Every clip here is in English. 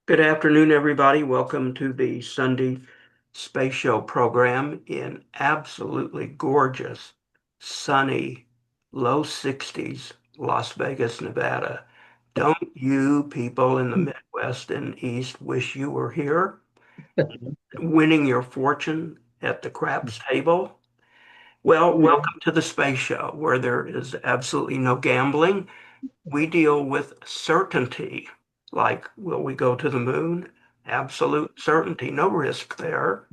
Good afternoon, everybody. Welcome to the Sunday Space Show program in absolutely gorgeous, sunny, low 60s, Las Vegas, Nevada. Don't you people in the Midwest and East wish you were here, winning your fortune at the craps table? Well, welcome to the Space Show, where there is absolutely no gambling. We deal with certainty, like will we go to the moon? Absolute certainty, no risk there.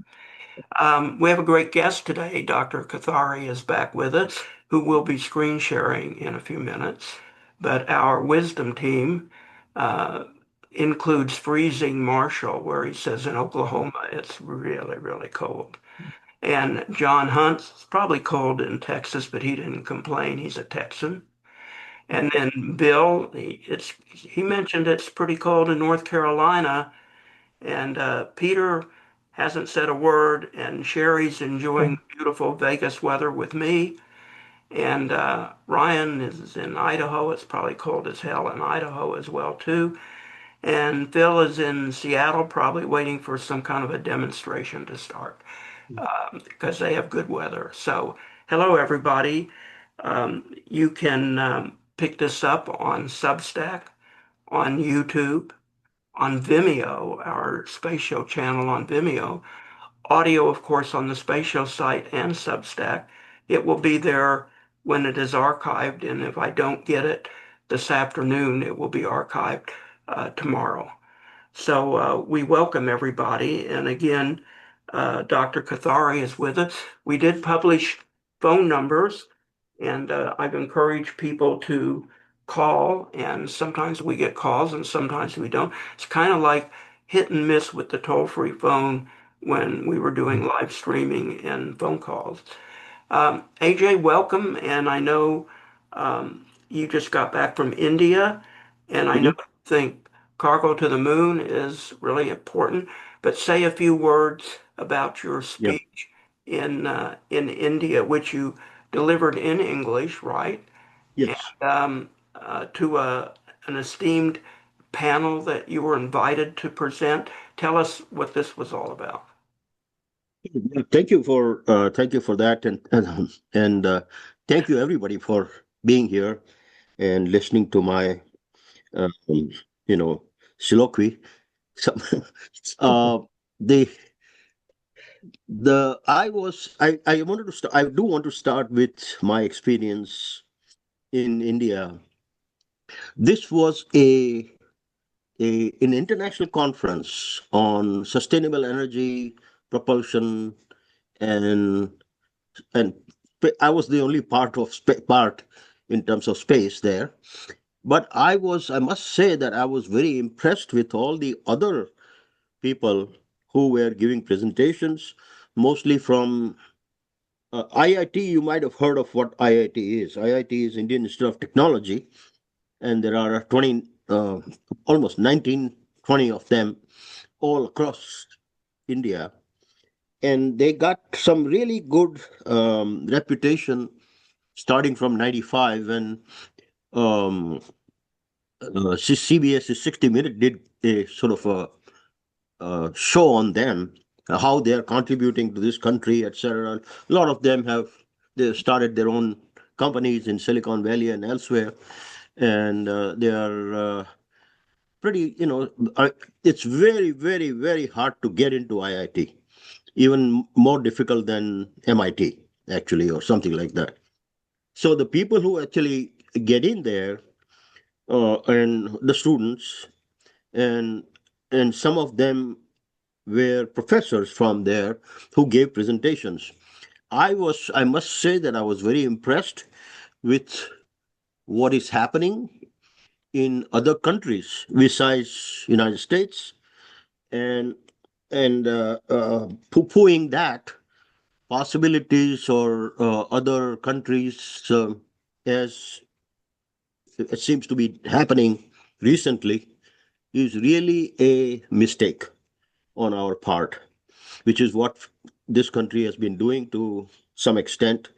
We have a great guest today. Dr. Kothari is back with us, who will be screen sharing in a few minutes. But our wisdom team uh, includes freezing Marshall, where he says in Oklahoma it's really, really cold. And John Hunt's probably cold in Texas, but he didn't complain. He's a Texan. And then Bill, he mentioned it's pretty cold in North Carolina, and Peter hasn't said a word, and Sherry's enjoying beautiful Vegas weather with me, and Ryan is in Idaho. It's probably cold as hell in Idaho as well too. And Phil is in Seattle, probably waiting for some kind of a demonstration to start because they have good weather. So, hello everybody. You can pick this up on Substack, on YouTube, on Vimeo, our Space Show channel on Vimeo. Audio, of course, on the Space Show site and Substack. It will be there when it is archived, and if I don't get it this afternoon, it will be archived tomorrow. So we welcome everybody. And again, Dr. Kathari is with us. We did publish phone numbers, and I've encouraged people to call, and sometimes we get calls and sometimes we don't. It's kind of like hit and miss with the toll-free phone when we were doing live streaming and phone calls. AJ, welcome. And I know you just got back from India, and I know Mhm. you think cargo to the moon is really important, but say a few words about your Yeah. speech in India, which you delivered in English, right? And Yes. to an esteemed panel that you were invited to present. Tell us what this was all about. Yeah, thank you for that, and thank you everybody for being here and listening to my um, you know soliloquy. So, uh, the the I wanted to start. I do want to start with my experience in India. This was an international conference on sustainable energy propulsion and and I was the only part in terms of space there. But I must say that I was very impressed with all the other people who were giving presentations, mostly from IIT. You might have heard of what IIT is. IIT is Indian Institute of Technology, and there are 20, almost 19, 20 of them all across India, and they got some really good reputation starting from 95 when um, CBS's 60 Minute did a sort of a show on them, how they're contributing to this country, etc. A lot of them have they started their own companies in Silicon Valley and elsewhere, and they are pretty, it's very, very, very hard to get into IIT, even more difficult than MIT, actually, or something like that. So the people who actually get in there and the students and some of them were professors from there who gave presentations. I must say that I was very impressed with what is happening in other countries besides United States, and poo-pooing that possibilities or other countries, as it seems to be happening recently, is really a mistake on our part, which is what this country has been doing to some extent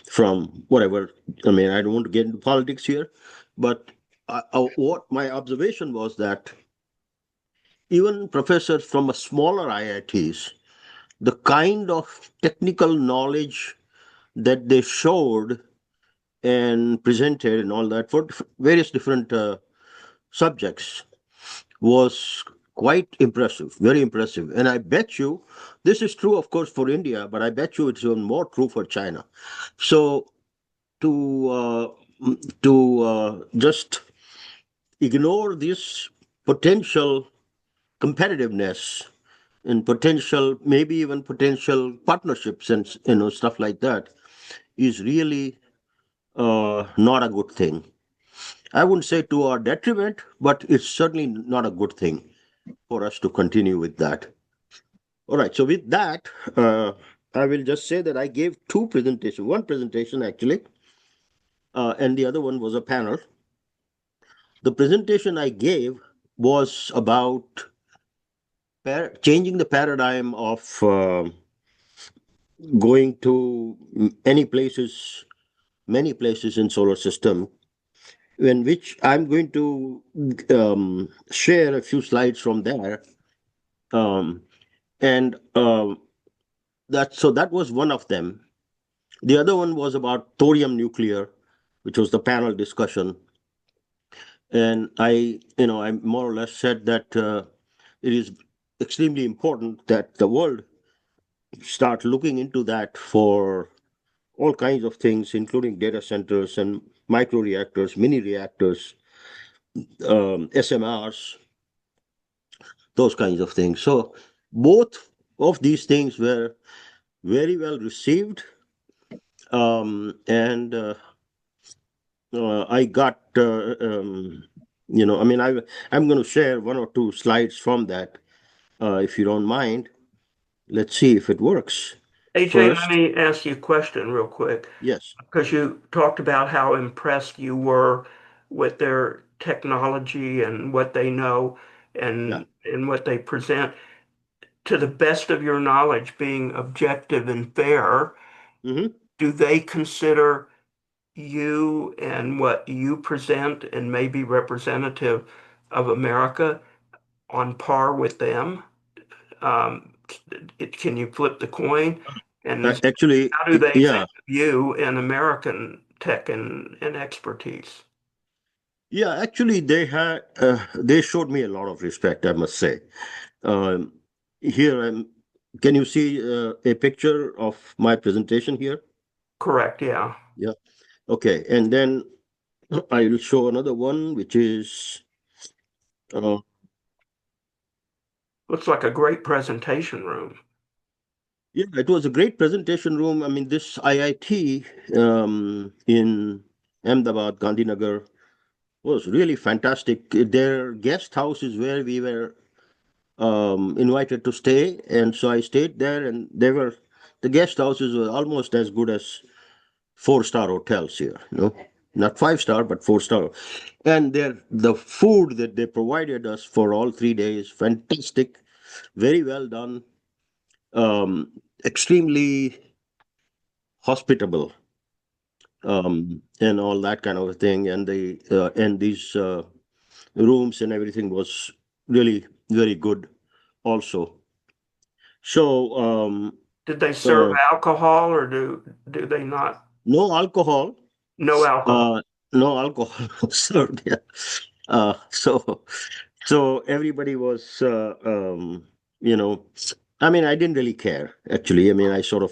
from whatever. I mean, I don't want to get into politics here, but what my observation was that even professors from a smaller IITs, the kind of technical knowledge that they showed and presented and all that for various different subjects was quite impressive, very impressive. And I bet you this is true, of course, for India, but I bet you it's even more true for China. So to just ignore this potential competitiveness and potential, maybe even potential partnerships and stuff like that is really not a good thing. I wouldn't say to our detriment, but it's certainly not a good thing for us to continue with that. All right. So with that, I will just say that I gave two presentations. One presentation actually, and the other one was a panel. The presentation I gave was about changing the paradigm of going to any places, many places in solar system, in which I'm going to share a few slides from there. Um, and that was one of them. The other one was about thorium nuclear, which was the panel discussion. And I more or less said that it is extremely important that the world start looking into that for all kinds of things, including data centers and micro reactors, mini reactors, SMRs, those kinds of things. So both of these things were very well received, and I got, I mean, I'm going to share one or two slides from that, if you don't mind. Let's see if it works. AJ, let First, me ask you a question real quick, yes, because you talked about how impressed you were with their technology and what they know yeah, and what they present. To the best of your knowledge, being objective and fair, hmm do they consider you and what you present and maybe representative of America on par with them? Can you flip the coin? And actually, how do they think yeah, of you and American tech and expertise? yeah. Actually, they showed me a lot of respect, I must say. Um, here, can you see a picture of my presentation here? Correct, yeah. Yeah. Okay, and then I will show another one, which is uh, Looks like a great presentation room. yeah, it was a great presentation room. I mean, this IIT in Ahmedabad, Gandhinagar, was really fantastic. Their guest house is where we were invited to stay, and so I stayed there. And the guest houses were almost as good as four-star hotels here. Not five-star, but four-star. And the food that they provided us for all 3 days, fantastic, very well done, extremely hospitable, and all that kind of a thing. And these rooms and everything was really very good also. So Did they serve uh, alcohol or do they not? no alcohol, No alcohol. uh, no alcohol was served. Yeah. So everybody was, you know, I mean, I didn't really care actually. I mean, I sort of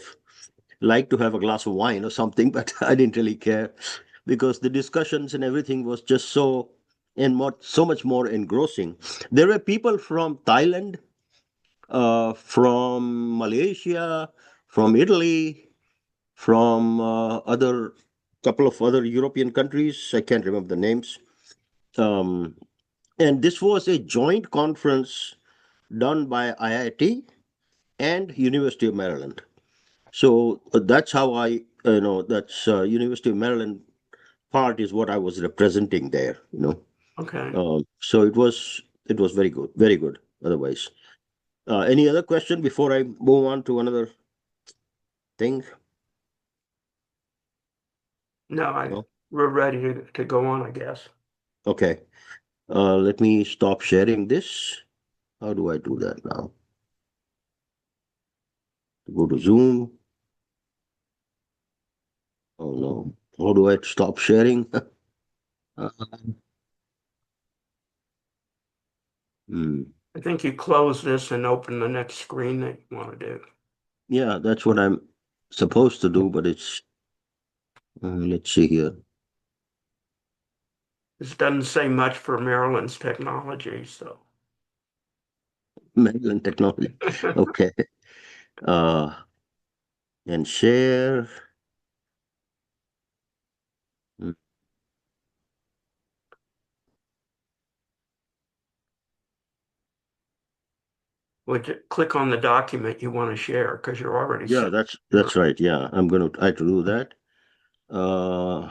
like to have a glass of wine or something, but I didn't really care because the discussions and everything was just so much more engrossing. There were people from Thailand, from Malaysia, from Italy, from other couple of other European countries. I can't remember the names. Um, and this was a joint conference done by IIT and University of Maryland. So that's how that's University of Maryland part is what I was representing there. Okay. So it was very good, very good. Otherwise, any other question before I move on to another thing? No, No. we're ready to go on, I guess. Okay. Let me stop sharing this. How do I do that now? Go to Zoom. Oh no. How do I stop sharing? Uh, hmm. I think you close this and open the next screen that you want to do. Yeah, that's what I'm supposed to do, but it's, let's see here. This doesn't say much for Maryland's technology, so. Maryland technology. Okay. Uh, and share. Hmm. Would you click on the document you want to share because you're already Yeah, set. that's right. Yeah, I'm going to try to do that. Uh,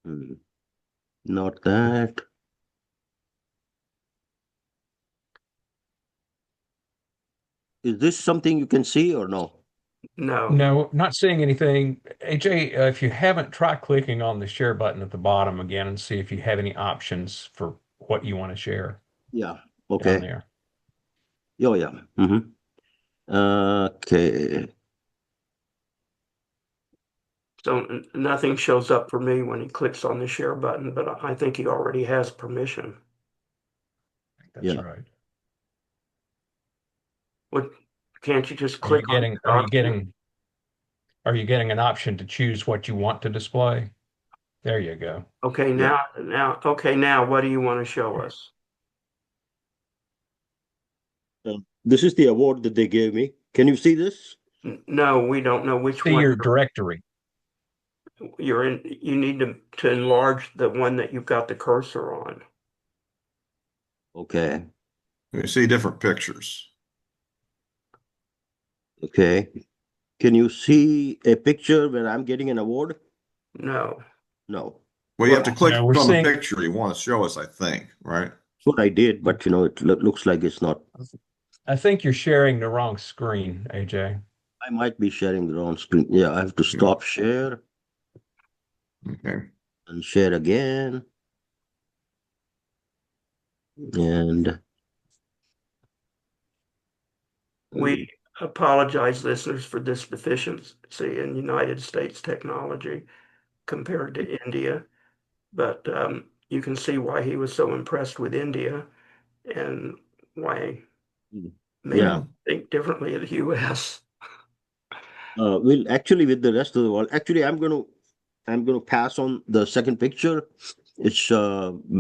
hmm, not that. Is this something you can see or no? No. No, not seeing anything. AJ, if you haven't, try clicking on the share button at the bottom again and see if you have any options for what you want to share Yeah. down Okay. there. Oh, yeah. Okay. So nothing shows up for me when he clicks on the share button, but I think he already has permission. I think that's Yeah. right. What, can't you just Are you click on the getting are you document? getting are you getting an option to choose what you want to display? There you go. Okay, Yeah. now what do you want to show us? This is the award that they gave me. Can you see this? No, we don't know which See one your directory. you're in. You need to enlarge the one that you've got the cursor on. Okay. You see different pictures. Okay. Can you see a picture where I'm getting an award? No. No. Well, you have to Well, click No, we're on the seeing. picture you want to show us, I think, right? That's what I did, but it looks like it's not. I think you're sharing the wrong screen, AJ. I might be sharing the wrong screen. Yeah, I have to Yeah. stop share Okay. and share again. And we apologize, listeners, for this deficiency in United States technology compared to India, but you can see why he was so impressed with India and why maybe yeah, Yeah. think differently of the US. we'll actually with the rest of the world. Actually, I'm gonna pass on the second picture. It's not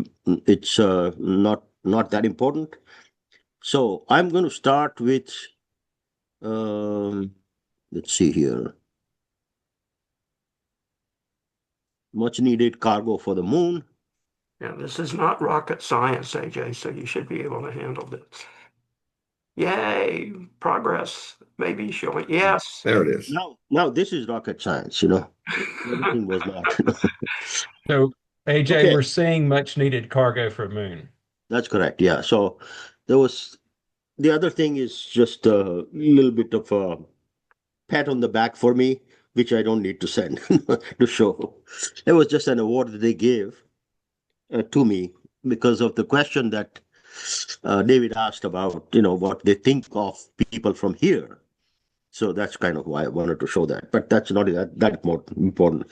that important. So I'm going to start with um, let's see here. Much needed cargo for the moon. Yeah, this is not rocket science, AJ, so you should be able to handle this. Yay, progress. Maybe showing. Yes. There it is. Now this is rocket science. The other thing was not. So, AJ, Okay, we're seeing much needed cargo for Moon. that's correct. Yeah. So there was the other thing is just a little bit of a pat on the back for me, which I don't need to send to show. It was just an award that they gave to me because of the question that David asked about, what they think of people from here. So that's kind of why I wanted to show that. But that's not that more important.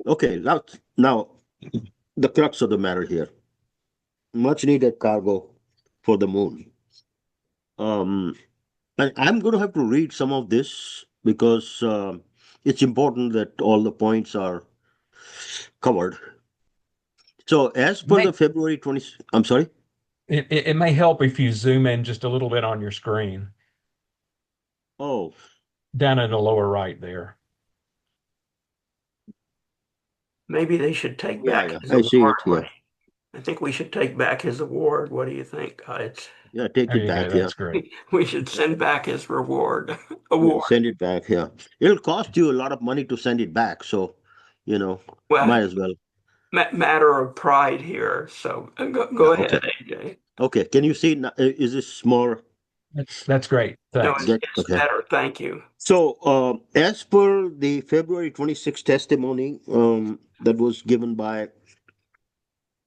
Okay, now the crux of the matter here. Much needed cargo for the moon. Um, I'm going to have to read some of this because it's important that all the points are covered. So, as per May the February 20, I'm sorry. it may help if you zoom in just a little bit on your screen, Oh, down in the lower right there. Maybe they should take yeah, back yeah, his I see award. it here. I think we should take back his award. What do you think, guys? Yeah, take There it you go. back. Yeah, That's great. We should send back his reward yeah, award. send it back. Yeah, it'll cost you a lot of money to send it back. So, you know, Well, might as well. matter of pride here. So go Yeah, ahead, okay. AJ. Okay, can you see? Is this more? That's great. No, Thanks. it's Okay. better. Thank you. So, as per the February 26th testimony that was given by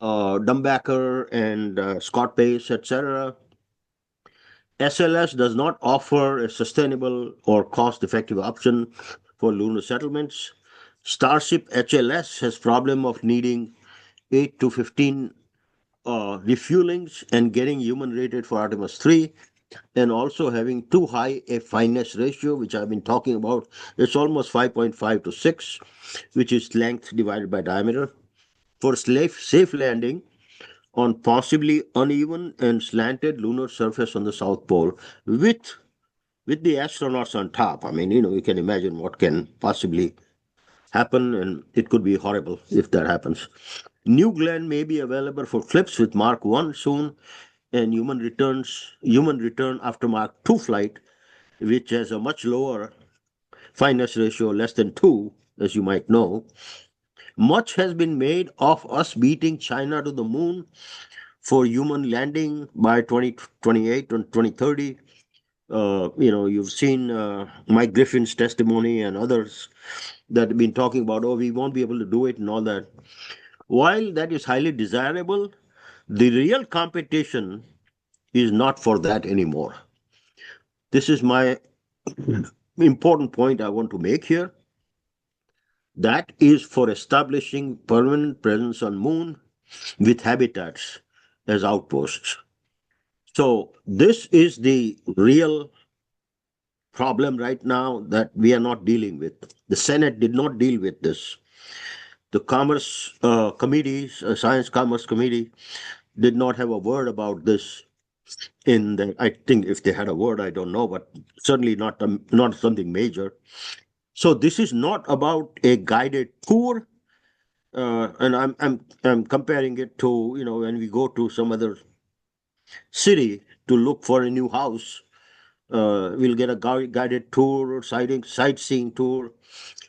Dumbacker and Scott Pace, etc. SLS does not offer a sustainable or cost-effective option for lunar settlements. Starship HLS has problem of needing 8 to 15 refuelings and getting human rated for Artemis 3, and also having too high a fineness ratio, which I've been talking about. It's almost 5.5 to 6, which is length divided by diameter. For safe landing on possibly uneven and slanted lunar surface on the South Pole with the astronauts on top. I mean, you can imagine what can possibly happen, and it could be horrible if that happens. New Glenn may be available for flips with Mark 1 soon, and human return after Mark 2 flight, which has a much lower fineness ratio, less than 2, as you might know. Much has been made of us beating China to the moon for human landing by 2028 and 2030. You've seen Mike Griffin's testimony and others that have been talking about, oh, we won't be able to do it and all that. While that is highly desirable, the real competition is not for that anymore. This is my important point I want to make here. That is for establishing permanent presence on moon with habitats as outposts. So this is the real problem right now that we are not dealing with. The Senate did not deal with this. The Commerce Committees, Science Commerce Committee, did not have a word about this. I think if they had a word, I don't know, but certainly not something major. So this is not about a guided tour, and I'm comparing it to when we go to some other city to look for a new house. We'll get a guided tour or sightseeing tour,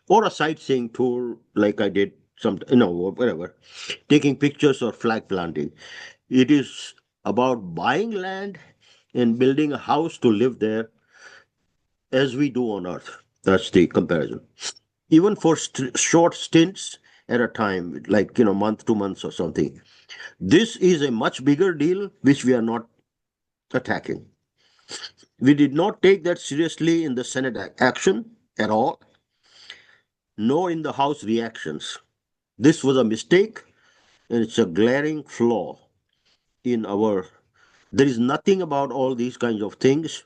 or a sightseeing tour like I did whatever, taking pictures or flag planting. It is about buying land and building a house to live there as we do on Earth. That's the comparison. Even for short stints at a time, like month, 2 months or something. This is a much bigger deal which we are not attacking. We did not take that seriously in the Senate action at all, nor in the House reactions. This was a mistake, and it's a glaring flaw in our. There is nothing about all these kinds of things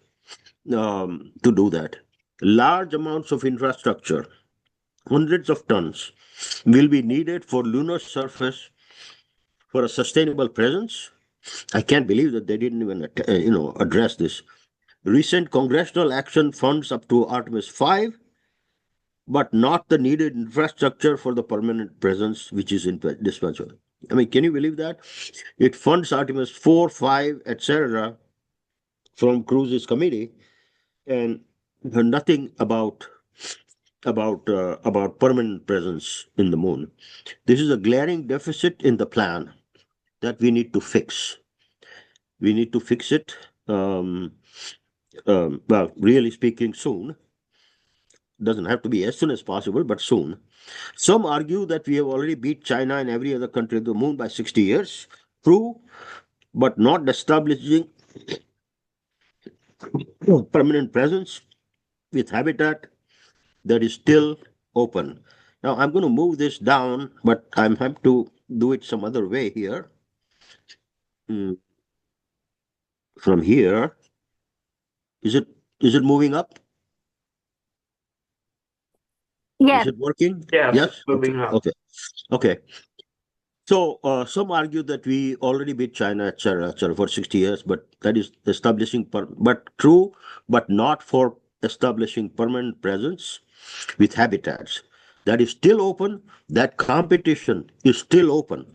to do that. Large amounts of infrastructure, hundreds of tons, will be needed for lunar surface for a sustainable presence. I can't believe that they didn't even address this. Recent congressional action funds up to Artemis 5, but not the needed infrastructure for the permanent presence, which is indispensable. I mean, can you believe that? It funds Artemis 4, 5, etc. from Cruz's committee, and nothing about permanent presence in the moon. This is a glaring deficit in the plan that we need to fix. We need to fix it. Well, really speaking, soon. Doesn't have to be as soon as possible, but soon. Some argue that we have already beat China and every other country to the moon by 60 years. True, but not establishing permanent presence with habitat that is still open. Now, I'm going to move this down, but I'm have to do it some other way here. From here, is it moving up? Yes. Is it working? Yes, Yes. moving up. Okay. So some argue that we already beat China, etc., for 60 years, but that is establishing, but true, but not for establishing permanent presence with habitats. That is still open. That competition is still open,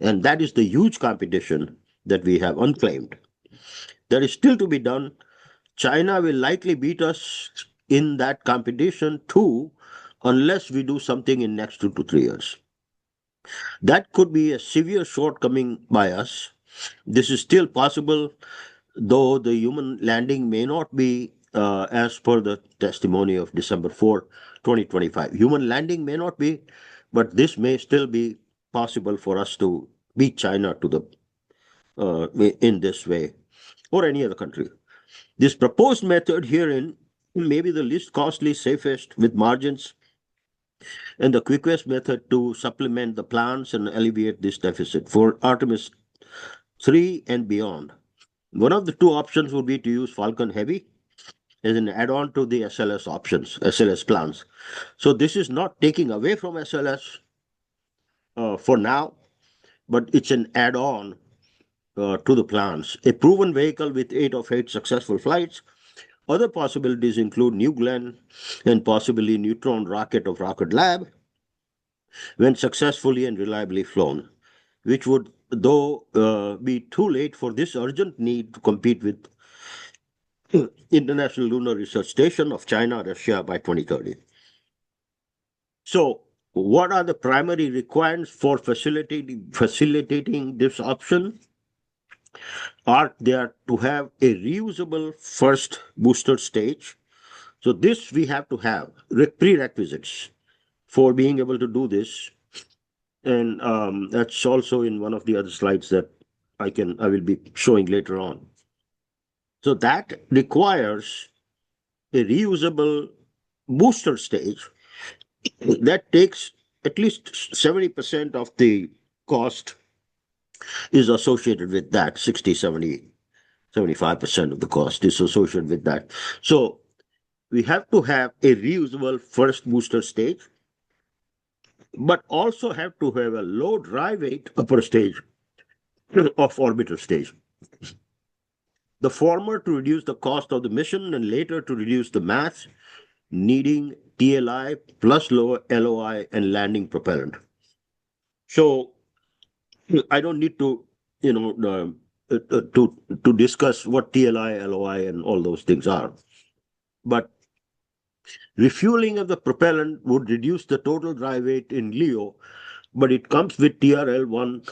and that is the huge competition that we have unclaimed. That is still to be done. China will likely beat us in that competition too, unless we do something in next 2 to 3 years. That could be a severe shortcoming by us. This is still possible, though the human landing may not be as per the testimony of December 4, 2025. Human landing may not be, but this may still be possible for us to beat China to the in this way, or any other country. This proposed method herein may be the least costly, safest, with margins, and the quickest method to supplement the plans and alleviate this deficit for Artemis 3 and beyond. One of the two options would be to use Falcon Heavy as an add-on to the SLS options, SLS plans. So this is not taking away from SLS for now, but it's an add-on to the plans. A proven vehicle with 8 of 8 successful flights. Other possibilities include New Glenn and possibly Neutron rocket of Rocket Lab when successfully and reliably flown, which would, though, be too late for this urgent need to compete with International Lunar Research Station of China, Russia by 2030. So, what are the primary requirements for facilitating this option? Are there to have a reusable first booster stage? So this we have to have prerequisites for being able to do this, and that's also in one of the other slides that I will be showing later on. So that requires a reusable booster stage that takes at least 70% of the cost is associated with that. 60, 70, 75% of the cost is associated with that. So we have to have a reusable first booster stage, but also have to have a low dry weight upper stage of orbiter stage. The former to reduce the cost of the mission, and later to reduce the mass, needing TLI plus lower LOI and landing propellant. So I don't need to, to discuss what TLI, LOI, and all those things are. But refueling of the propellant would reduce the total dry weight in LEO, but it comes with TRL-1,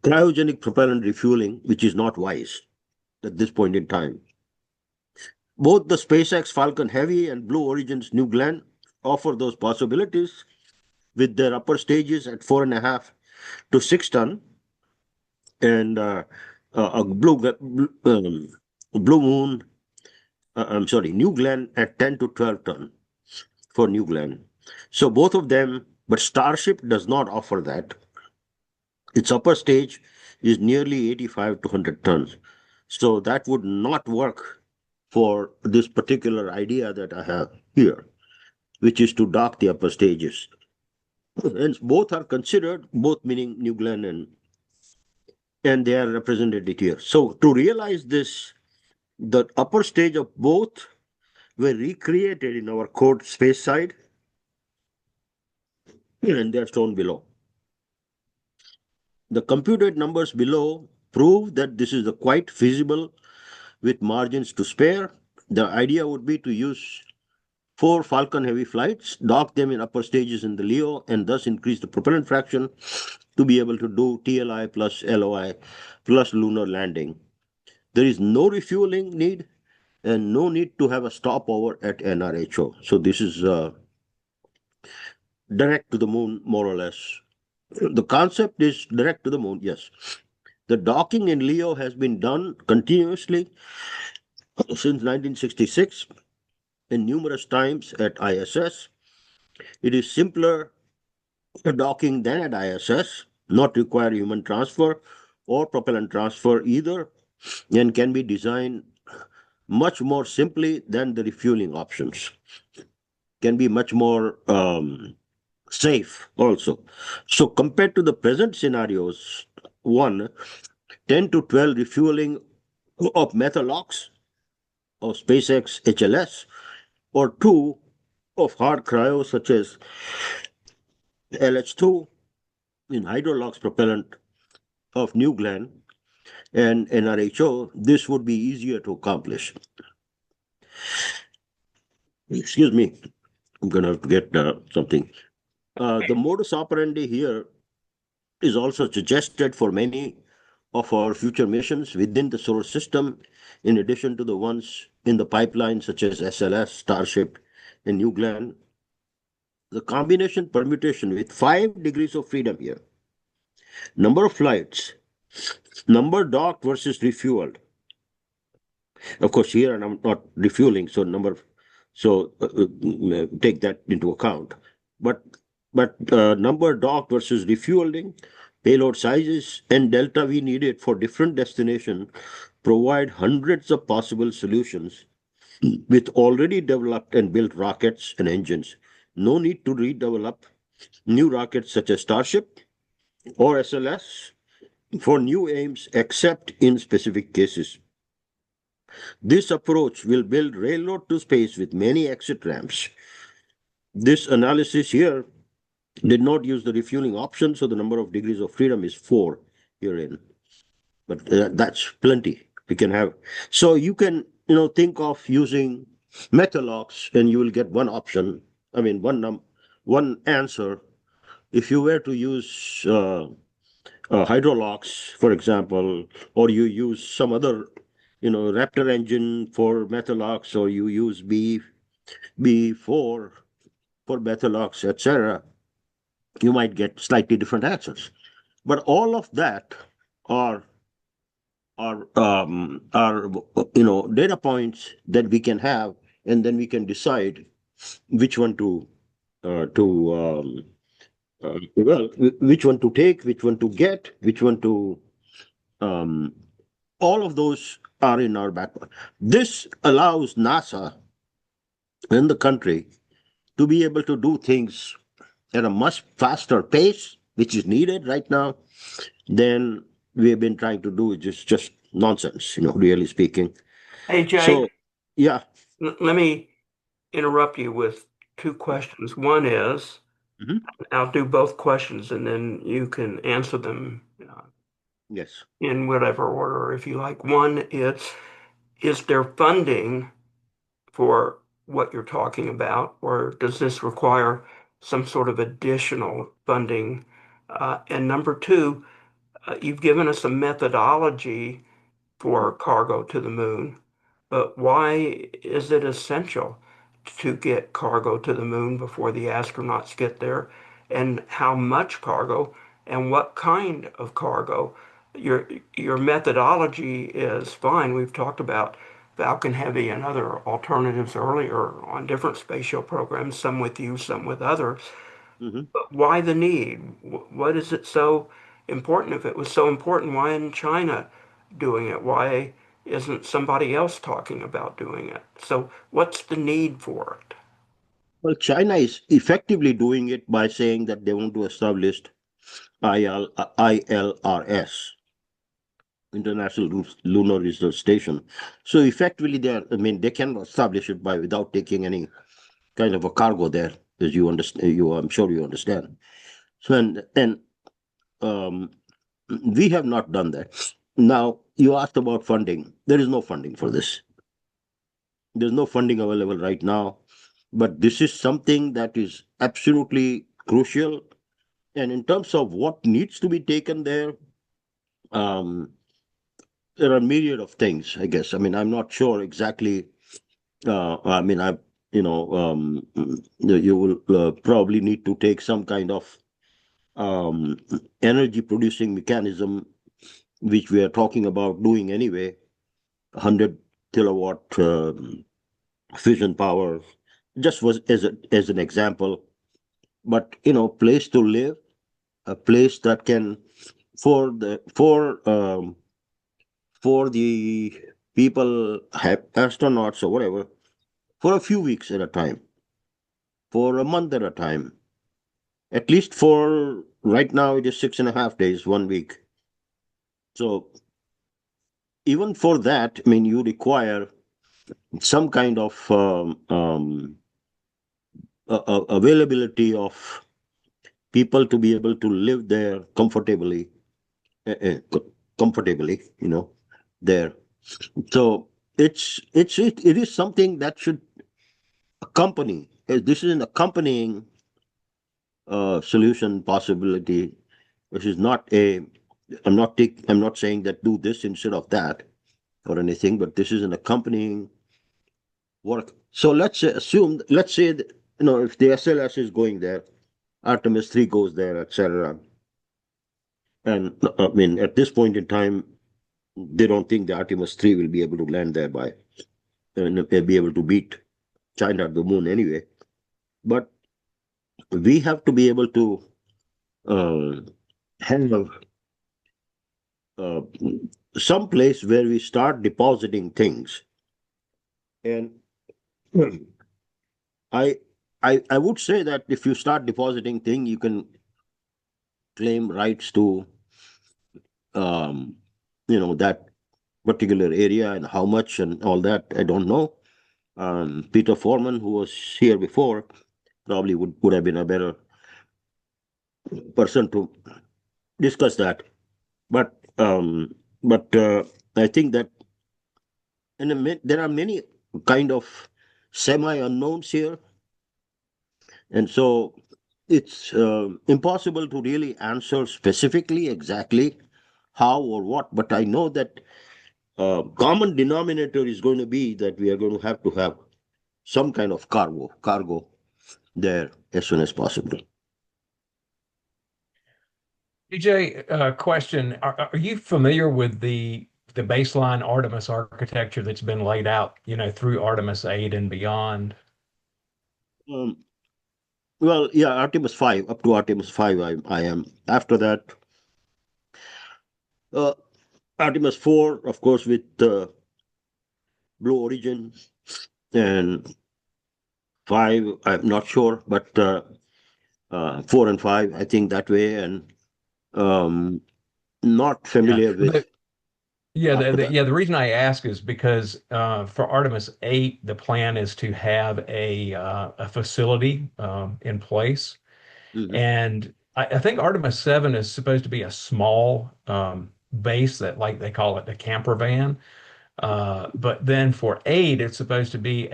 cryogenic propellant refueling, which is not wise at this point in time. Both the SpaceX Falcon Heavy and Blue Origin's New Glenn offer those possibilities with their upper stages at 4.5 to 6 ton, and a New Glenn at 10 to 12 ton for New Glenn. So both of them, but Starship does not offer that. Its upper stage is nearly 85 to 100 tons. So that would not work for this particular idea that I have here, which is to dock the upper stages. And both are considered, both meaning New Glenn, and they are represented here. So to realize this, the upper stage of both were recreated in our code space side, and they are shown below. The computed numbers below prove that this is quite feasible with margins to spare. The idea would be to use 4 Falcon Heavy flights, dock them in upper stages in the LEO, and thus increase the propellant fraction to be able to do TLI plus LOI plus lunar landing. There is no refueling need and no need to have a stopover at NRHO. So this is direct to the moon, more or less. The concept is direct to the moon, yes. The docking in LEO has been done continuously since 1966 and numerous times at ISS. It is simpler docking than at ISS, not require human transfer or propellant transfer either, and can be designed much more simply than the refueling options. Can be much more safe also. So compared to the present scenarios, 1, 10 to 12 refueling of Methalox or SpaceX HLS, or 2 of hard cryo such as LH2 in Hydrolox propellant of New Glenn and NRHO, this would be easier to accomplish. Excuse me, I'm going to have to get something. The modus operandi here is also suggested for many of our future missions within the solar system, in addition to the ones in the pipeline, such as SLS, Starship, and New Glenn. The combination permutation with 5 degrees of freedom here Number of flights, number docked versus refueled. Of course, here I'm not refueling, so take that into account. But number docked versus refueling, payload sizes, and delta V needed for different destination provide hundreds of possible solutions with already developed and built rockets and engines. No need to redevelop new rockets such as Starship or SLS for new aims except in specific cases. This approach will build railroad to space with many exit ramps. This analysis here did not use the refueling option, so the number of degrees of freedom is 4 herein. But that's plenty we can have. So you can, think of using metalogs and you will get one option. I mean, one answer. If you were to use hydrolox, for example, or you use some other, Raptor engine for Methalox, or you use B4 for Methalox, etc., you might get slightly different answers. But all of that are data points that we can have, and then we can decide which one which one to take, which one to get, which one to um, all of those are in our background. This allows NASA and the country to be able to do things at a much faster pace, which is needed right now, than we have been trying to do, which is just nonsense, really speaking. Hey, Jay, So, yeah. let me interrupt you with two questions. One is, Mhm. I'll do both questions and then you can answer them Yes. in whatever order if you like. One is there funding for what you're talking about, or does this require some sort of additional funding? And number two, you've given us a methodology for cargo to the moon, but why is it essential to get cargo to the moon before the astronauts get there? And how much cargo and what kind of cargo? Your your methodology is fine. We've talked about Falcon Heavy and other alternatives earlier on different space shuttle programs, some with you, some with others. Hmm. But why the need? What is it so important? If it was so important, why isn't China doing it? Why isn't somebody else talking about doing it? So what's the need for it? Well, China is effectively doing it by saying that they want to establish ILRS, International Lunar Research Station. So effectively, they can establish it by without taking any kind of a cargo there, as you understand. I'm sure you understand. So and um, we have not done that. Now you asked about funding. There is no funding for this. There's no funding available right now, but this is something that is absolutely crucial. And in terms of what needs to be taken there, um, there are a myriad of things, I guess. I mean, I'm not sure exactly. I mean, you will probably need to take some kind of energy producing mechanism, which we are talking about doing anyway, 100 kilowatt fission power, just was as an example. But place to live, a place that can for the for the people, astronauts or whatever, for a few weeks at a time, for a month at a time, at least for right now it is 6.5 days, 1 week. So even for that, I mean, you require some kind of availability of people to be able to live there comfortably, comfortably, there. So it is something that should accompany. This is an accompanying solution possibility. This is not a. I'm not saying that do this instead of that or anything, but this is an accompanying work. So let's say that, if the SLS is going there, Artemis 3 goes there, etc. And I mean, at this point in time, they don't think the Artemis 3 will be able to land there by and be able to beat China at the moon anyway. But we have to be able to uh, have uh, some place where we start depositing things. And I, I would say that if you start depositing things, you can claim rights to um, that particular area and how much and all that. I don't know. Peter Foreman, who was here before, probably would have been a better person to discuss that. But I think that there are many kind of semi-unknowns here, and so it's impossible to really answer specifically exactly how or what. But I know that common denominator is going to be that we are going to have some kind of cargo there as soon as possible. DJ, question: Are you familiar with the baseline Artemis architecture that's been laid out, through Artemis 8 and beyond? Um, well, yeah, Artemis 5, up to Artemis 5, I am. After that, uh, Artemis 4, of course, with Blue Origin, and 5, I'm not sure, but 4 and 5, I think that way, and um, not Yeah. familiar with Yeah, after that. the reason I ask is because for Artemis 8, the plan is to have a facility in place. Mhm, And I think Artemis 7 is supposed to be a small base that, like they call it, a camper van. But then for 8, it's supposed to be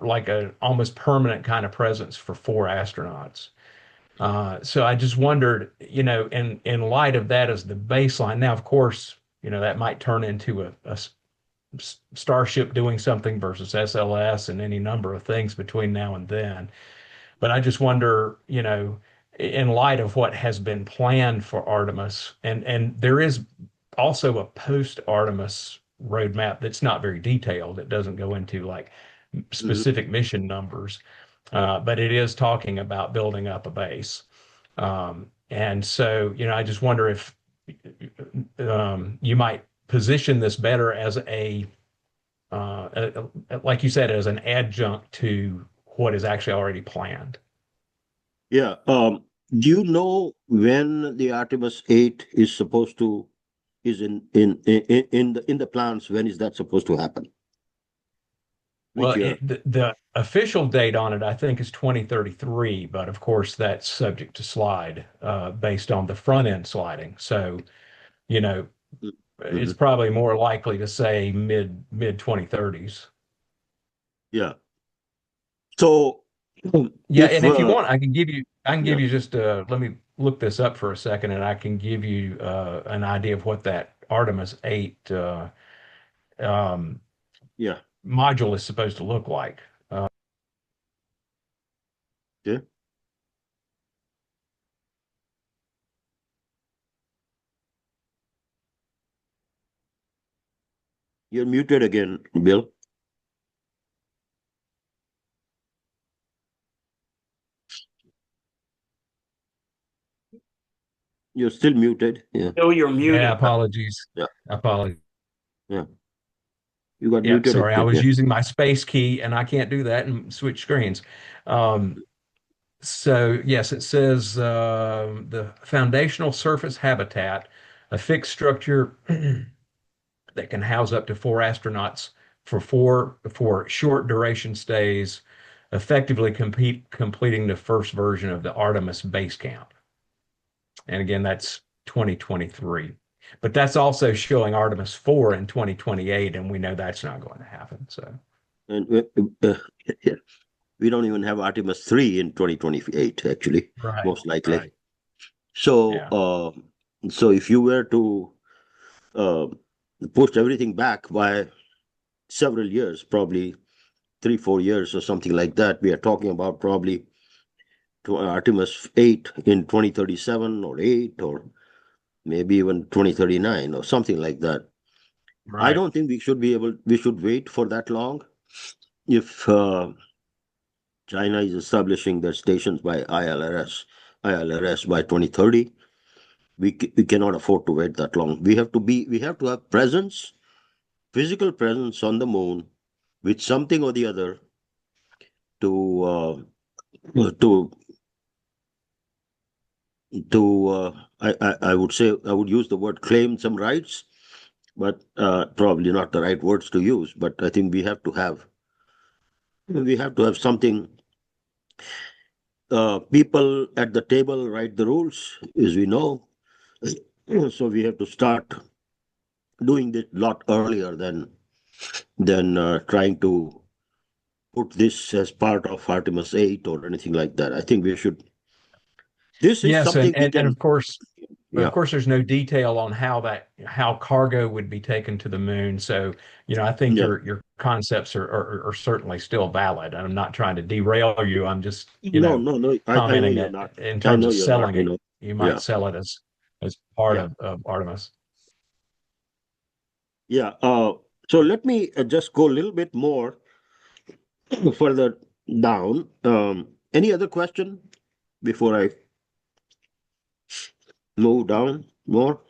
like a almost permanent kind of presence for 4 astronauts. So I just wondered, in light of that as the baseline. Now, of course, that might turn into a Starship doing something versus SLS and any number of things between now and then. But I just wonder, in light of what has been planned for Artemis, and there is also a post-Artemis roadmap that's not very detailed. It doesn't go into like mhm. specific mission numbers, but it is talking about building up a base. And so, I just wonder if you might position this better as like you said, as an adjunct to what is actually already planned. Yeah. Do you know when the Artemis 8 is supposed to is in the plans? When is that supposed to happen? Which Well, year? the official date on it, I think, is 2033, but of course, that's subject to slide based on the front end sliding. So, you know, it's Mhm. probably more likely to say mid 2030s. Yeah. So Yeah, if and if you want, I can give yeah, you just let me look this up for a second, and I can give you an idea of what that Artemis 8 um, yeah, module is supposed to look like. Uh, yeah, you're muted again, Bill. You're still muted. Yeah, Bill, you're yeah, muted. apologies. yeah, Apologies. yeah. You got Yeah, muted sorry, I again. was Yeah. using my space key and I can't do that and switch screens. Um, so yes, it says the foundational surface habitat, a fixed structure that can house up to 4 astronauts for short duration stays, effectively completing the first version of the Artemis base camp. And again, that's 2023. But that's also showing Artemis 4 in 2028, and we know that's not going to happen. So, And yeah, we don't even have Artemis 3 in 2028, actually, right, most likely. right. So, Yeah. so if you were to uh, push everything back by several years, probably 3, 4 years or something like that, we are talking about probably to Artemis 8 in 2037 or 8 or maybe even 2039 or something like that. I Right. don't think we should wait for that long. If China is establishing their stations by ILRS by 2030, we cannot afford to wait that long. We have to have presence, physical presence on the moon with something or the other to to I would say I would use the word claim some rights, but probably not the right words to use. But I think we have to have something. People at the table write the rules, as we know. So we have to start doing this a lot earlier than trying to put this as part of Artemis 8 or anything like that. I think we should. This is Yes, something we and can. of course, but of Yeah, course, there's no detail on how cargo would be taken to the moon. So, I think yeah. your concepts are certainly still valid. I'm not trying to derail you. I'm just, No, no, no. I know commenting you're that not. in I terms know of you're not. selling it, you might Yeah, sell it as part yeah, of Artemis. yeah. So let me just go a little bit more further down. Any other question before I move down more?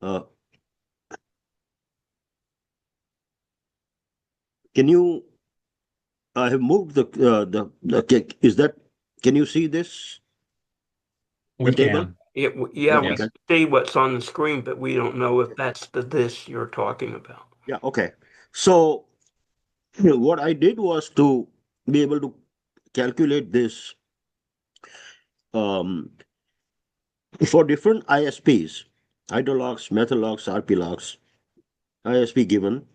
Uh, can you? I have moved is that? Can you see this? The We table? can. Yeah, Yeah. we Okay. Yes. see what's on the screen, but we don't know if that's the this you're talking about. Yeah. Okay. So what I did was to be able to calculate this um, for different ISPs, hydrologs, methalogs, RP logs, ISP given,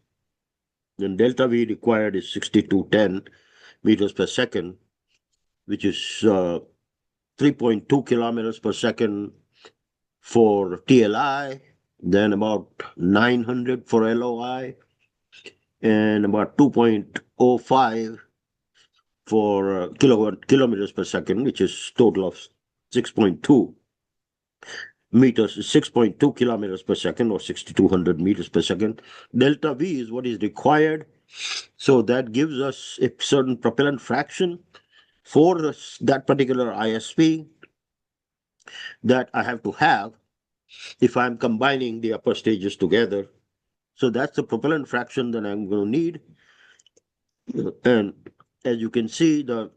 then delta V required is 6210 meters per second, which is 3.2 kilometers per second for TLI, then about 900 for LOI, and about 2.05 for kilometers per second, which is total of 6.2 meters, 6.2 kilometers per second, or 6,200 meters per second. Delta V is what is required. So that gives us a certain propellant fraction for that particular ISP that I have to have if I'm combining the upper stages together. So that's the propellant fraction that I'm going to need. And as you can see, the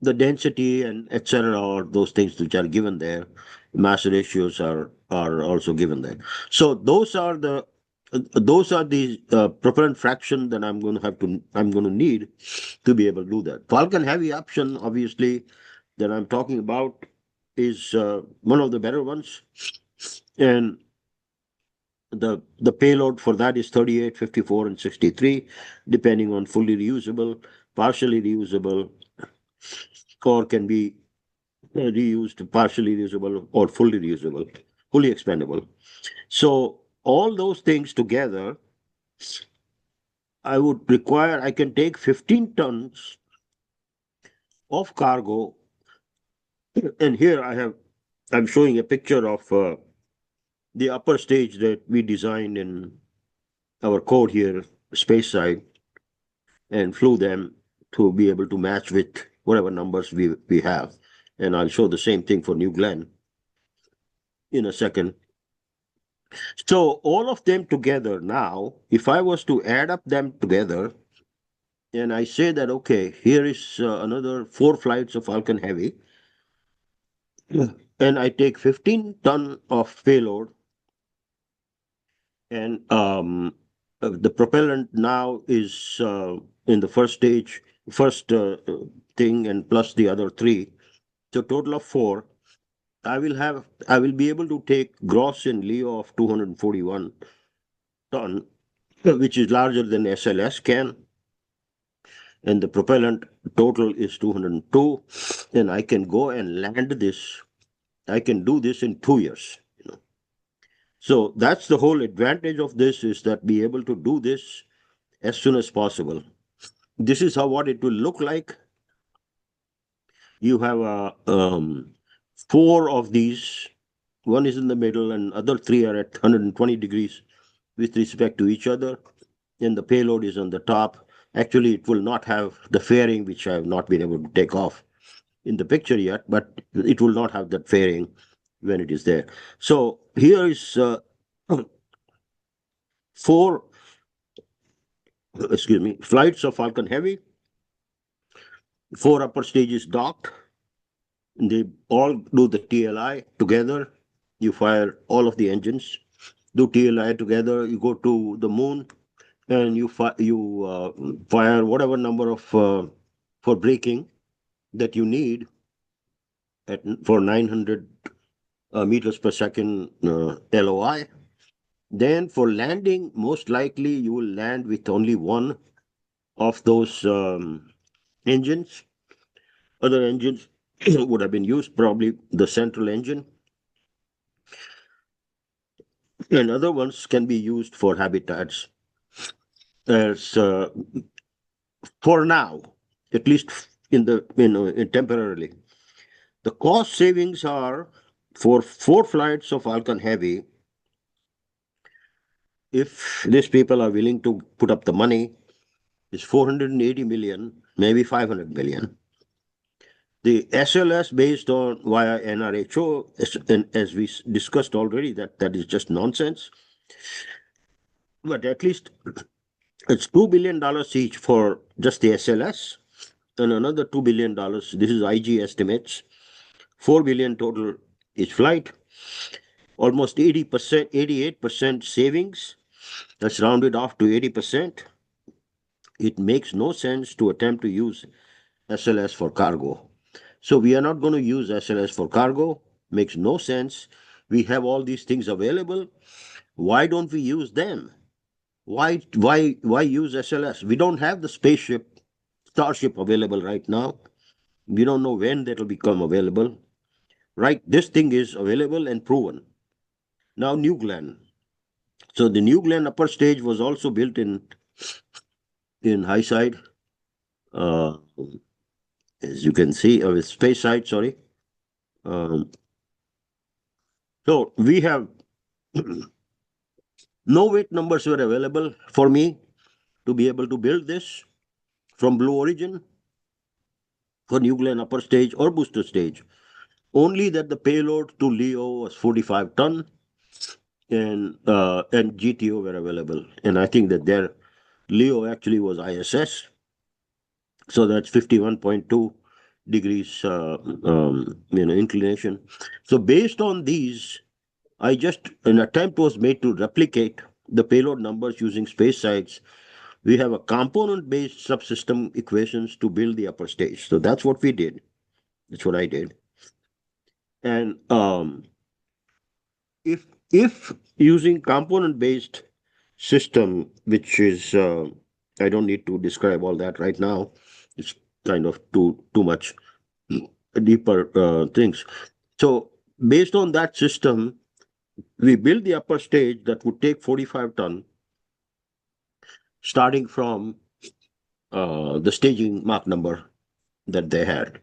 density and etc. or those things which are given there, mass ratios are also given there. So those are the propellant fraction that I'm going to need to be able to do that. Falcon Heavy option, obviously, that I'm talking about is one of the better ones, and the payload for that is 38, 54, and 63, depending on fully reusable, partially reusable, or can be reused, partially reusable, or fully reusable, fully expandable. So all those things together, I can take 15 tons of cargo. And here I'm showing a picture of the upper stage that we designed in our code here, space side, and flew them to be able to match with whatever numbers we have. And I'll show the same thing for New Glenn in a second. So all of them together now, if I was to add up them together, and I say that, okay, here is another 4 flights of Falcon Heavy, and I take 15 ton of payload, and the propellant now is in the first stage, first thing, and plus the other three, so total of four. I will be able to take gross in Leo of 241 ton, which is larger than SLS can, and the propellant total is 202, and I can go and land this. I can do this in 2 years. So that's the whole advantage of this, is that be able to do this as soon as possible. This is how what it will look like. You have a Four of these, one is in the middle, and other three are at 120 degrees with respect to each other. And the payload is on the top. Actually, it will not have the fairing, which I have not been able to take off in the picture yet, but it will not have that fairing when it is there. So here is four, excuse me, flights of Falcon Heavy. Four upper stages docked. They all do the TLI together. You fire all of the engines, do TLI together. You go to the moon, and you fire whatever number of for braking that you need for 900 meters per second LOI. Then for landing, most likely you will land with only one of those engines. Other engines would have been used, probably the central engine, and other ones can be used for habitats. As for now, at least in the temporarily, the cost savings are for four flights of Falcon Heavy. If these people are willing to put up the money, is 480 million, maybe 500 million. The SLS based on via NRHO, and as we discussed already, that is just nonsense. But at least it's $2 billion each for just the SLS, and another $2 billion. This is IG estimates. 4 billion total each flight. Almost 80%, 88% savings. That's rounded off to 80%. It makes no sense to attempt to use SLS for cargo. So we are not going to use SLS for cargo. Makes no sense. We have all these things available. Why don't we use them? Why use SLS? We don't have the spaceship Starship available right now. We don't know when that will become available. Right, this thing is available and proven. Now New Glenn. So the New Glenn upper stage was also built in high side, uh, as you can see, with space side. Sorry. Um, so we have no weight numbers were available for me to be able to build this from Blue Origin for New Glenn upper stage or booster stage. Only that the payload to LEO was 45 ton, and GTO were available. And I think that their LEO actually was ISS, so that's 51.2 degrees inclination. So based on these, an attempt was made to replicate the payload numbers using space sites. We have a component-based subsystem equations to build the upper stage. So that's what we did. That's what I did. And if using component-based system, which is I don't need to describe all that right now. It's kind of too much deeper things. So based on that system, we built the upper stage that would take 45 ton, starting from the staging Mach number that they had.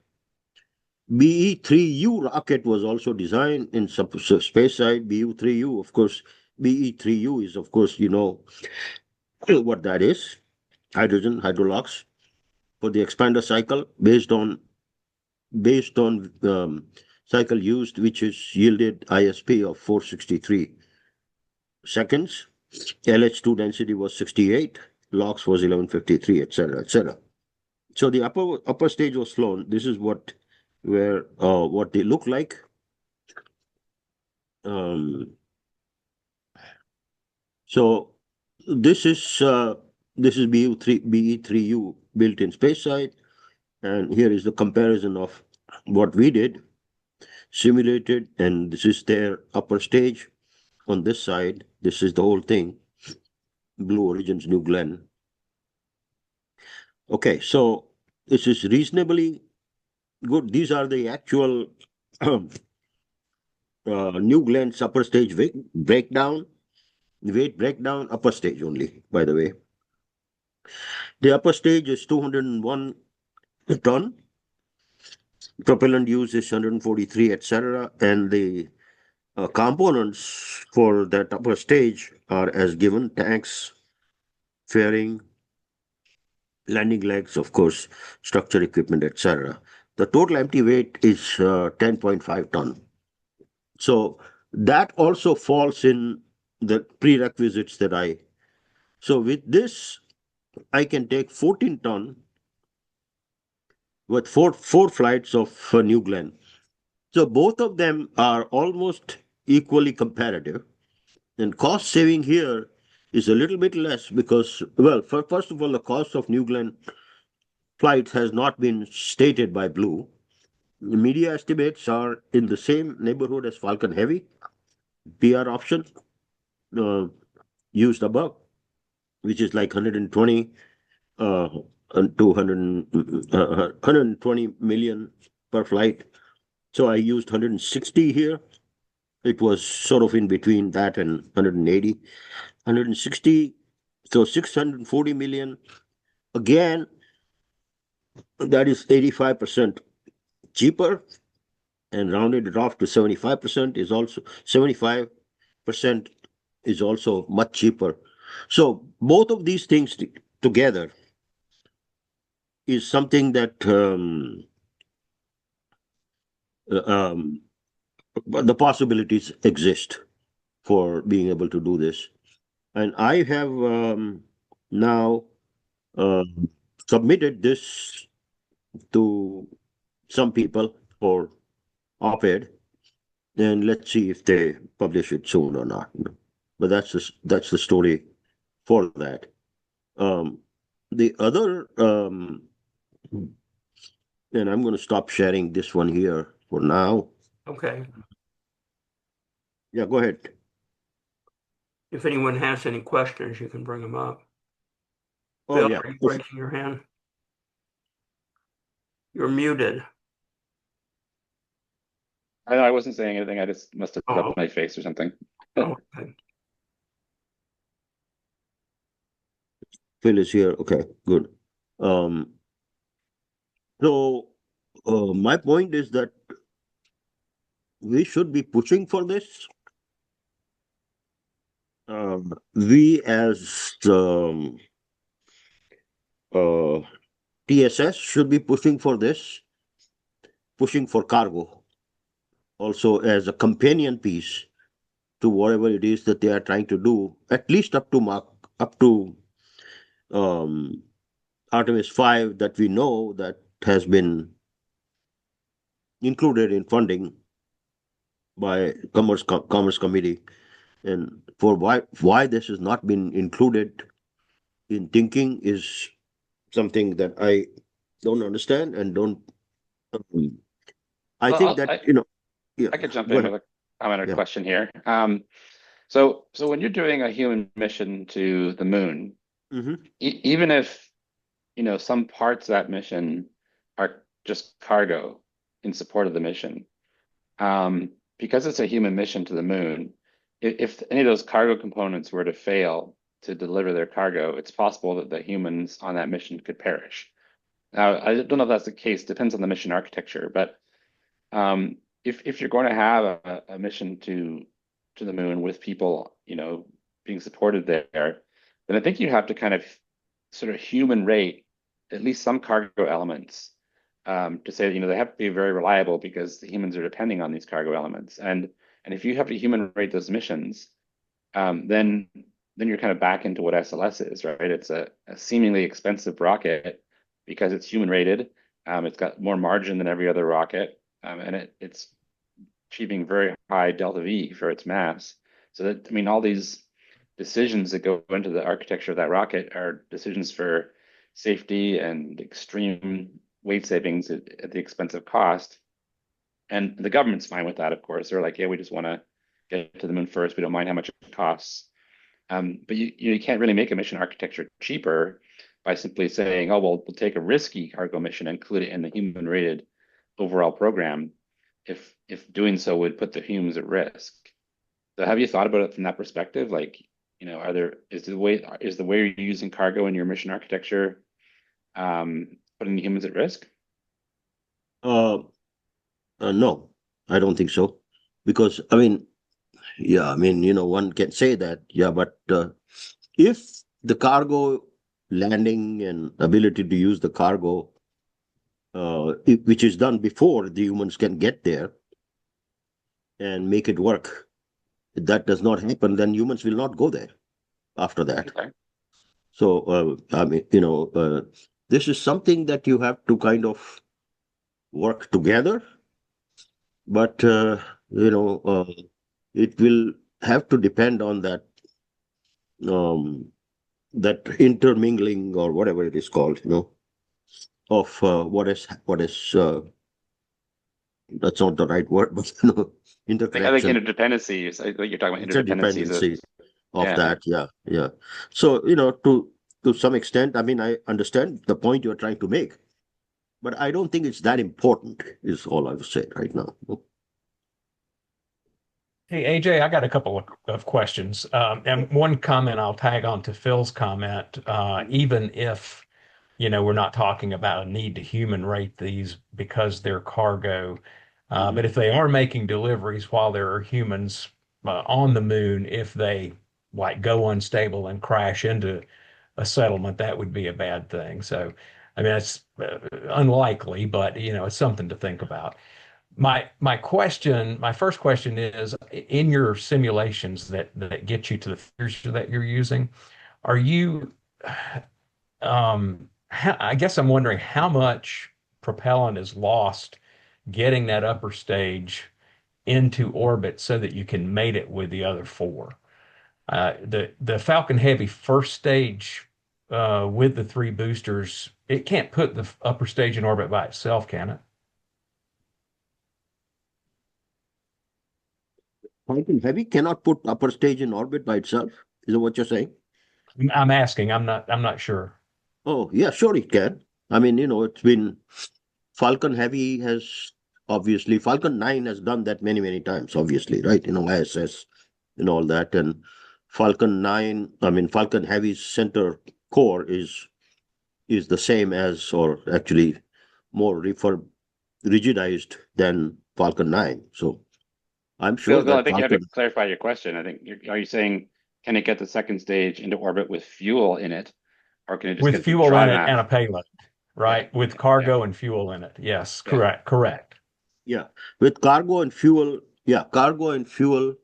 BE-3U rocket was also designed in space side. BU-3U, of course, BE-3U is, of course, you know what that is. Hydrogen, hydrolox for the expander cycle based on cycle used, which is yielded ISP of 463 seconds. LH2 density was 68, LOX was 1153, etc., etc. So the upper stage was flown. This is what they look like. So this is BE-3U built in space side, and here is the comparison of what we did, simulated, and this is their upper stage. On this side, this is the whole thing, Blue Origin's New Glenn. Okay, so this is reasonably good. These are the actual New Glenn's upper stage weight breakdown, upper stage only, by the way. The upper stage is 201 ton. propellant use is 143, etc. And the components for that upper stage are as given: tanks, fairing, landing legs, of course, structure equipment, etc. The total empty weight is 10.5 ton. So that also falls in the prerequisites that I. So with this, I can take 14 ton with four flights of New Glenn. So both of them are almost equally competitive. And cost saving here is a little bit less because, well, first of all, the cost of New Glenn flights has not been stated by Blue. The media estimates are in the same neighborhood as Falcon Heavy, PR option uh, used above, which is like 120 and 120 million per flight. So I used 160 here. It was sort of in between that and 180. 160, so 640 million. Again, that is 85% cheaper, and rounded it off to 75% is also 75% is also much cheaper. So both of these things together is something that uh, um, the possibilities exist for being able to do this. And I have now uh, submitted this to some people for op-ed, and let's see if they publish it soon or not. But that's the story for that. Um, the other, and I'm going to stop sharing this one here for now. Okay. Yeah, go ahead. If anyone has any questions, you can bring them up. Oh, Bill, yeah. are you raising your hand? You're muted. I know I wasn't saying anything. I just must have Oh, rubbed my face or something. okay. Phil is here. Okay, good. Um, so my point is that we should be pushing for this. We as uh, TSS should be pushing for this, pushing for cargo also as a companion piece to whatever it is that they are trying to do, at least up to um, Artemis 5 that we know that has been included in funding by Commerce Committee, and for why this has not been included in thinking is something that I don't understand and don't. um, I think Well, that yeah. I could jump Go in ahead. with a comment or Yeah. question here. So when you're doing a human mission to the moon, Hmm. even if some parts of that mission are just cargo in support of the mission, because it's a human mission to the moon, if any of those cargo components were to fail to deliver their cargo, it's possible that the humans on that mission could perish. Now, I don't know if that's the case, depends on the mission architecture, but if you're going to have a mission to the moon with people, being supported there, then I think you have to kind of sort of human rate at least some cargo elements, to say that they have to be very reliable because the humans are depending on these cargo elements. And if you have to human rate those missions, then you're kind of back into what SLS is, right? It's a seemingly expensive rocket because it's human rated. It's got more margin than every other rocket, and it's achieving very high delta V for its mass. So that, I mean, all these decisions that go into the architecture of that rocket are decisions for safety and extreme weight savings at the expense of cost. And the government's fine with that, of course. They're like, yeah, we just want to get to the moon first. We don't mind how much it costs. But you can't really make a mission architecture cheaper by simply saying, oh, well, we'll take a risky cargo mission and include it in the human rated overall program, if doing so would put the humans at risk. So have you thought about it from that perspective? Like, is the way you're using cargo in your mission architecture putting the humans at risk? Uh, No, I don't think so. Because, yeah, one can say that, yeah, but if the cargo landing and ability to use the cargo, which is done before the humans can get there and make it work, if that does not happen, then humans will not go there after that. Okay. So, this is something that you have to kind of work together, but, it will have to depend on um, that intermingling or whatever it is called, of what is that's not the right word, but I think interconnection, interdependencies. I think you're talking about interdependencies. interdependency of Yeah. that. Yeah, yeah. So, to some extent, I understand the point you're trying to make, but I don't think it's that important, is all I would say right now. Hey, AJ, I got a couple of questions. And one comment I'll tag on to Phil's comment, even if, we're not talking about a need to human rate these because they're cargo. Mhm. But if they are making deliveries while there are humans on the moon, if they like go unstable and crash into a settlement, that would be a bad thing. So, I mean, it's unlikely, but it's something to think about. My first question is, in your simulations that get you to the figures that you're using, are you I guess I'm wondering how much propellant is lost getting that upper stage into orbit so that you can mate it with the other four. The Falcon Heavy first stage with the three boosters, it can't put the upper stage in orbit by itself, can it? Falcon Heavy cannot put upper stage in orbit by itself. Is that what you're saying? I'm asking. I'm not sure. Oh, yeah, sure it can. It's been Falcon Heavy has obviously Falcon 9 has done that many, many times, obviously, right? ISS and all that. And Falcon 9, Falcon Heavy's center core is the same as, or actually more rigidized than Falcon 9. So I'm sure Bill, I that think you have to Falcon, clarify your question. I think are you saying can it get the second stage into orbit with fuel in it, or can it just With get the fuel dry in it and mass? a payload, Yeah, right? With yeah, cargo and fuel in it. Yes, yeah. correct, correct. yeah, with cargo and fuel, yeah, cargo and fuel,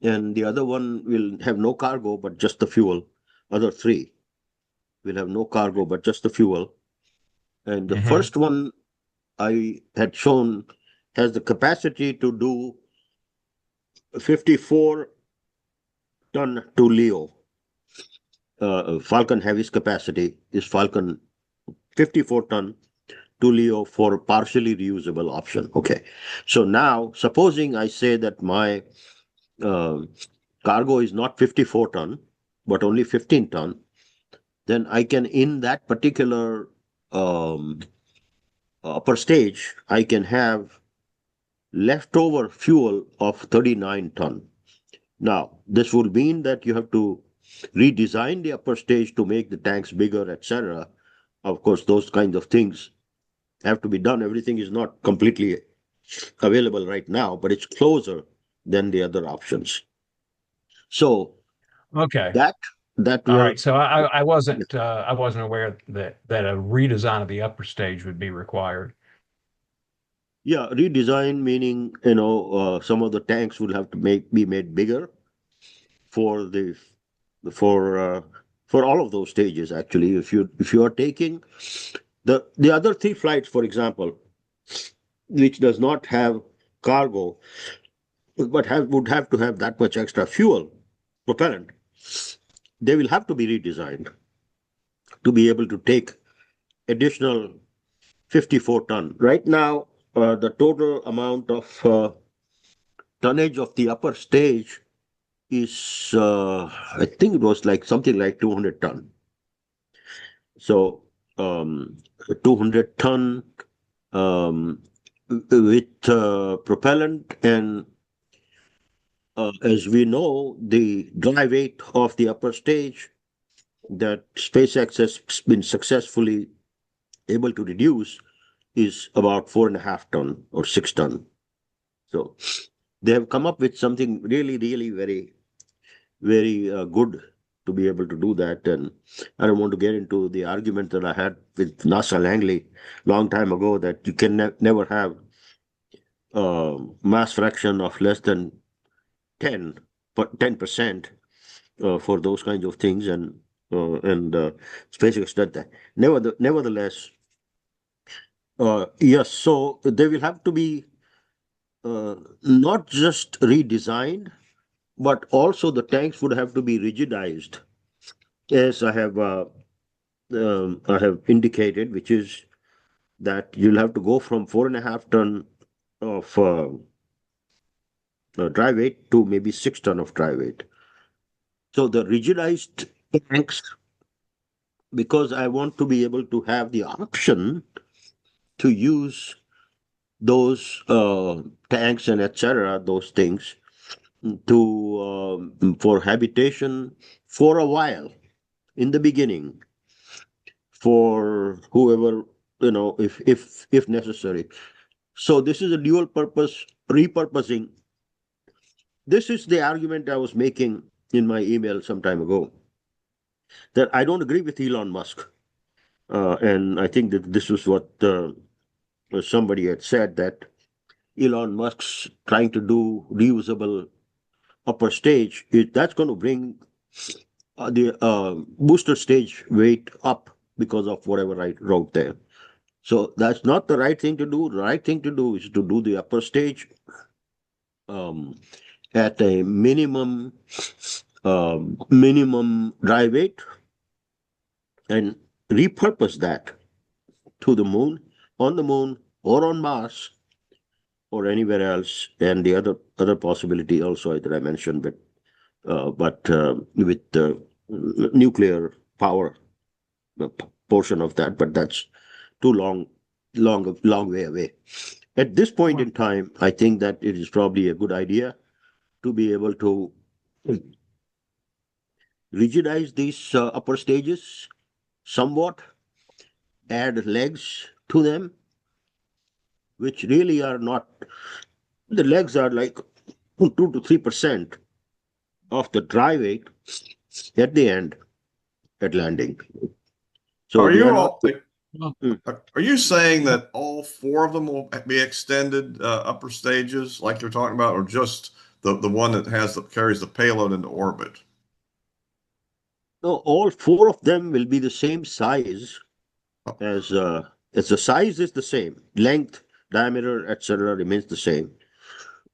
and the other one will have no cargo, but just the fuel. Other three will have no cargo, but just the fuel. And the Hmm. first one I had shown has the capacity to do 54 ton to Leo. Falcon Heavy's capacity is Falcon 54 ton to Leo for partially reusable option. Okay. So now, supposing I say that my uh, cargo is not 54 ton, but only 15 ton, then I can, in that particular um, upper stage, I can have leftover fuel of 39 ton. Now, this will mean that you have to redesign the upper stage to make the tanks bigger, etc. Of course, those kinds of things have to be done. Everything is not completely available right now, but it's closer than the other options. So Okay. that that All will right. So I wasn't aware that a redesign of the upper stage would be required. yeah, redesign meaning some of the tanks will have to be made bigger for the for uh, for all of those stages. Actually, if you are taking the other three flights, for example, which does not have cargo, but would have to have that much extra fuel propellant, they will have to be redesigned to be able to take additional 54 ton. Right now, the total amount of tonnage of the upper stage is, I think it was like something like 200 ton. So, 200 ton with propellant, and as we know, the dry weight of the upper stage that SpaceX has been successfully able to reduce is about 4.5 ton or 6 ton. So they have come up with something really, really very, very good to be able to do that. And I don't want to get into the argument that I had with NASA Langley long time ago that you can never have mass fraction of less than 10, 10% for those kinds of things. And SpaceX did that. Nevertheless, yes, so they will have to be not just redesigned, but also the tanks would have to be rigidized, as I have indicated, which is that you'll have to go from 4.5 ton of dry weight to maybe 6 ton of dry weight. So the rigidized tanks, because I want to be able to have the option to use those tanks and etc., those things to for habitation for a while in the beginning for whoever, if necessary. So this is a dual purpose repurposing. This is the argument I was making in my email some time ago, that I don't agree with Elon Musk. And I think that this was what somebody had said, that Elon Musk's trying to do reusable upper stage, that's going to bring the booster stage weight up because of whatever I wrote there. So that's not the right thing to do. The right thing to do is to do the upper stage um, at a minimum dry weight and repurpose that to the moon, on the moon, or on Mars, or anywhere else. And the other possibility also that I mentioned, but with the nuclear power portion of that, but that's too long way away. At this point in time, I think that it is probably a good idea to be able to rigidize these upper stages somewhat, add legs to them, which really are not, the legs are like 2 to 3% of the dry weight at the end at landing. So Are they you are not. all, are you saying that all four of them will be extended upper stages like you're talking about, or just the one that carries the payload into orbit? No, all four of them will be the same size as the size is the same, length, diameter, etc. remains the same.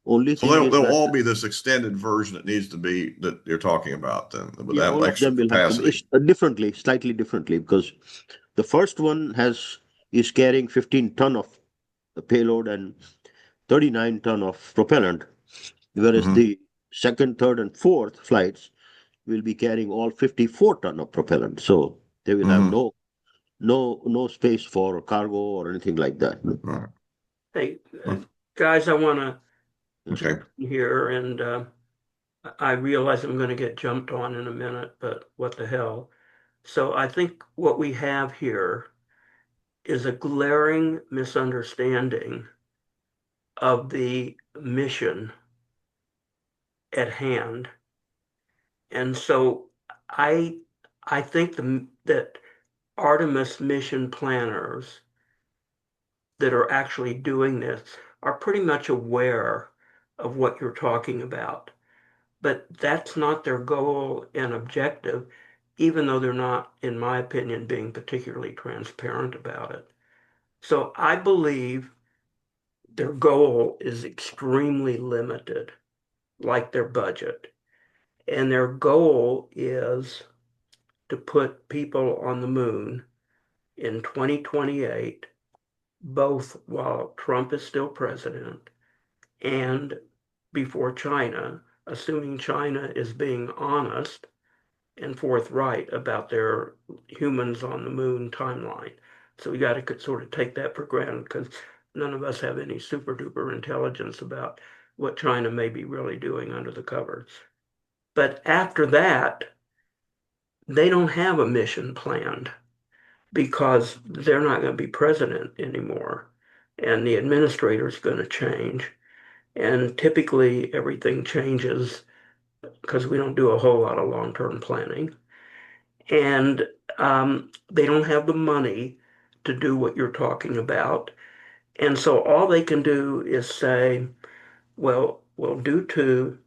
Only So thing is they'll that all be this extended version that needs to be that you're talking about then, with yeah, that all of extra them will have to be capacity. differently, slightly differently, because the first one is carrying 15 ton of payload and 39 ton of propellant, whereas Hmm. the second, third, and fourth flights will be carrying all 54 ton of propellant. So they will have Hmm. no space for cargo or anything like that. Right. Hey, guys, I want to Okay. jump in here, and I realize I'm going to get jumped on in a minute, but what the hell? So I think what we have here is a glaring misunderstanding of the mission at hand. And so I I think that Artemis mission planners that are actually doing this are pretty much aware of what you're talking about. But that's not their goal and objective, even though they're not, in my opinion, being particularly transparent about it. So I believe their goal is extremely limited, like their budget. And their goal is to put people on the moon in 2028, both while Trump is still president and before China, assuming China is being honest and forthright about their humans on the moon timeline. So we got to sort of take that for granted because none of us have any super duper intelligence about what China may be really doing under the covers. But after that, they don't have a mission planned because they're not going to be president anymore and the administrator is going to change. And typically everything changes because we don't do a whole lot of long-term planning. And they don't have the money to do what you're talking about. And so all they can do is say, well, we'll do two,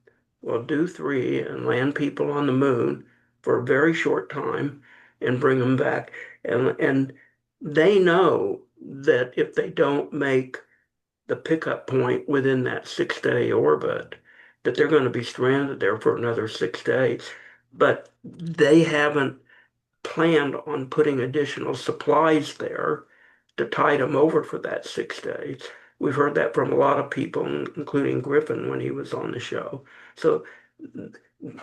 we'll do three, and land people on the moon for a very short time and bring them back. And they know that if they don't make the pickup point within that 6 day orbit, that they're going to be stranded there for another 6 days. But they haven't planned on putting additional supplies there to tide them over for that 6 days. We've heard that from a lot of people, including Griffin when he was on the show. So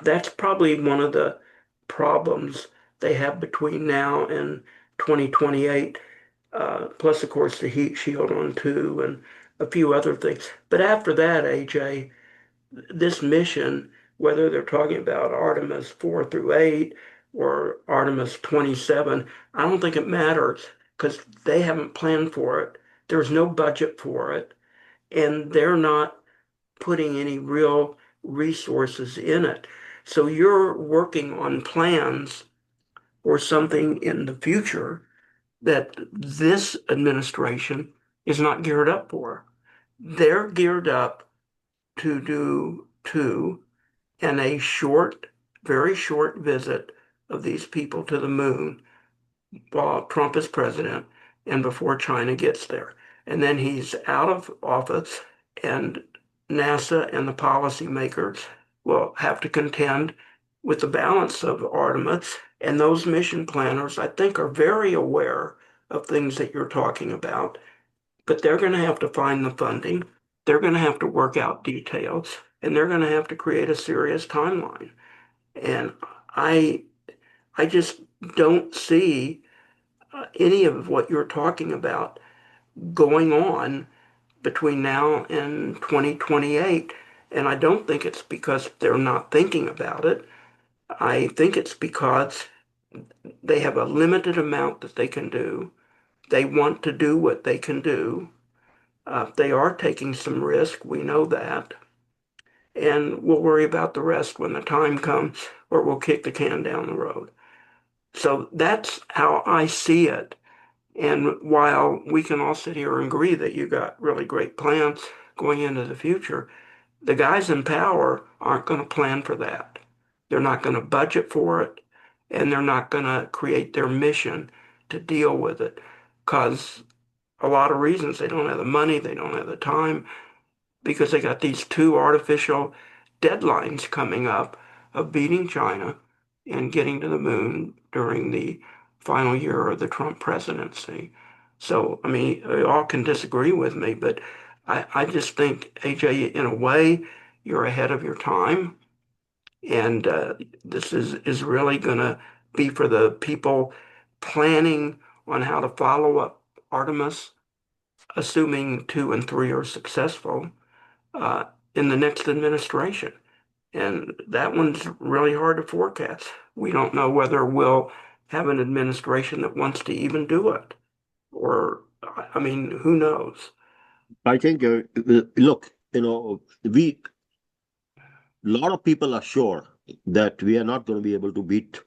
that's probably one of the problems they have between now and 2028. Plus, of course, the heat shield on two and a few other things. But after that, AJ, this mission, whether they're talking about Artemis 4 through 8 or Artemis 27, I don't think it matters because they haven't planned for it. There's no budget for it, and they're not putting any real resources in it. So you're working on plans or something in the future that this administration is not geared up for. They're geared up to do two and a short, very short visit of these people to the moon while Trump is president and before China gets there. And then he's out of office, and NASA and the policymakers will have to contend with the balance of Artemis. And those mission planners, I think, are very aware of things that you're talking about, but they're going to have to find the funding. They're going to have to work out details, and they're going to have to create a serious timeline. And I, I just don't see any of what you're talking about going on between now and 2028. And I don't think it's because they're not thinking about it. I think it's because they have a limited amount that they can do. They want to do what they can do. They are taking some risk. We know that. And we'll worry about the rest when the time comes, or we'll kick the can down the road. So that's how I see it. And while we can all sit here and agree that you got really great plans going into the future, the guys in power aren't going to plan for that. They're not going to budget for it, and they're not going to create their mission to deal with it because a lot of reasons they don't have the money, they don't have the time, because they got these two artificial deadlines coming up of beating China and getting to the moon during the final year of the Trump presidency. So, I mean, you all can disagree with me, but I just think, AJ, in a way, you're ahead of your time. And this is really going to be for the people planning on how to follow up Artemis, assuming two and three are successful uh, in the next administration. And that one's really hard to forecast. We don't know whether we'll have an administration that wants to even do it. Or, I mean, who knows? I think, look, we, a lot of people are sure that we are not going to be able to beat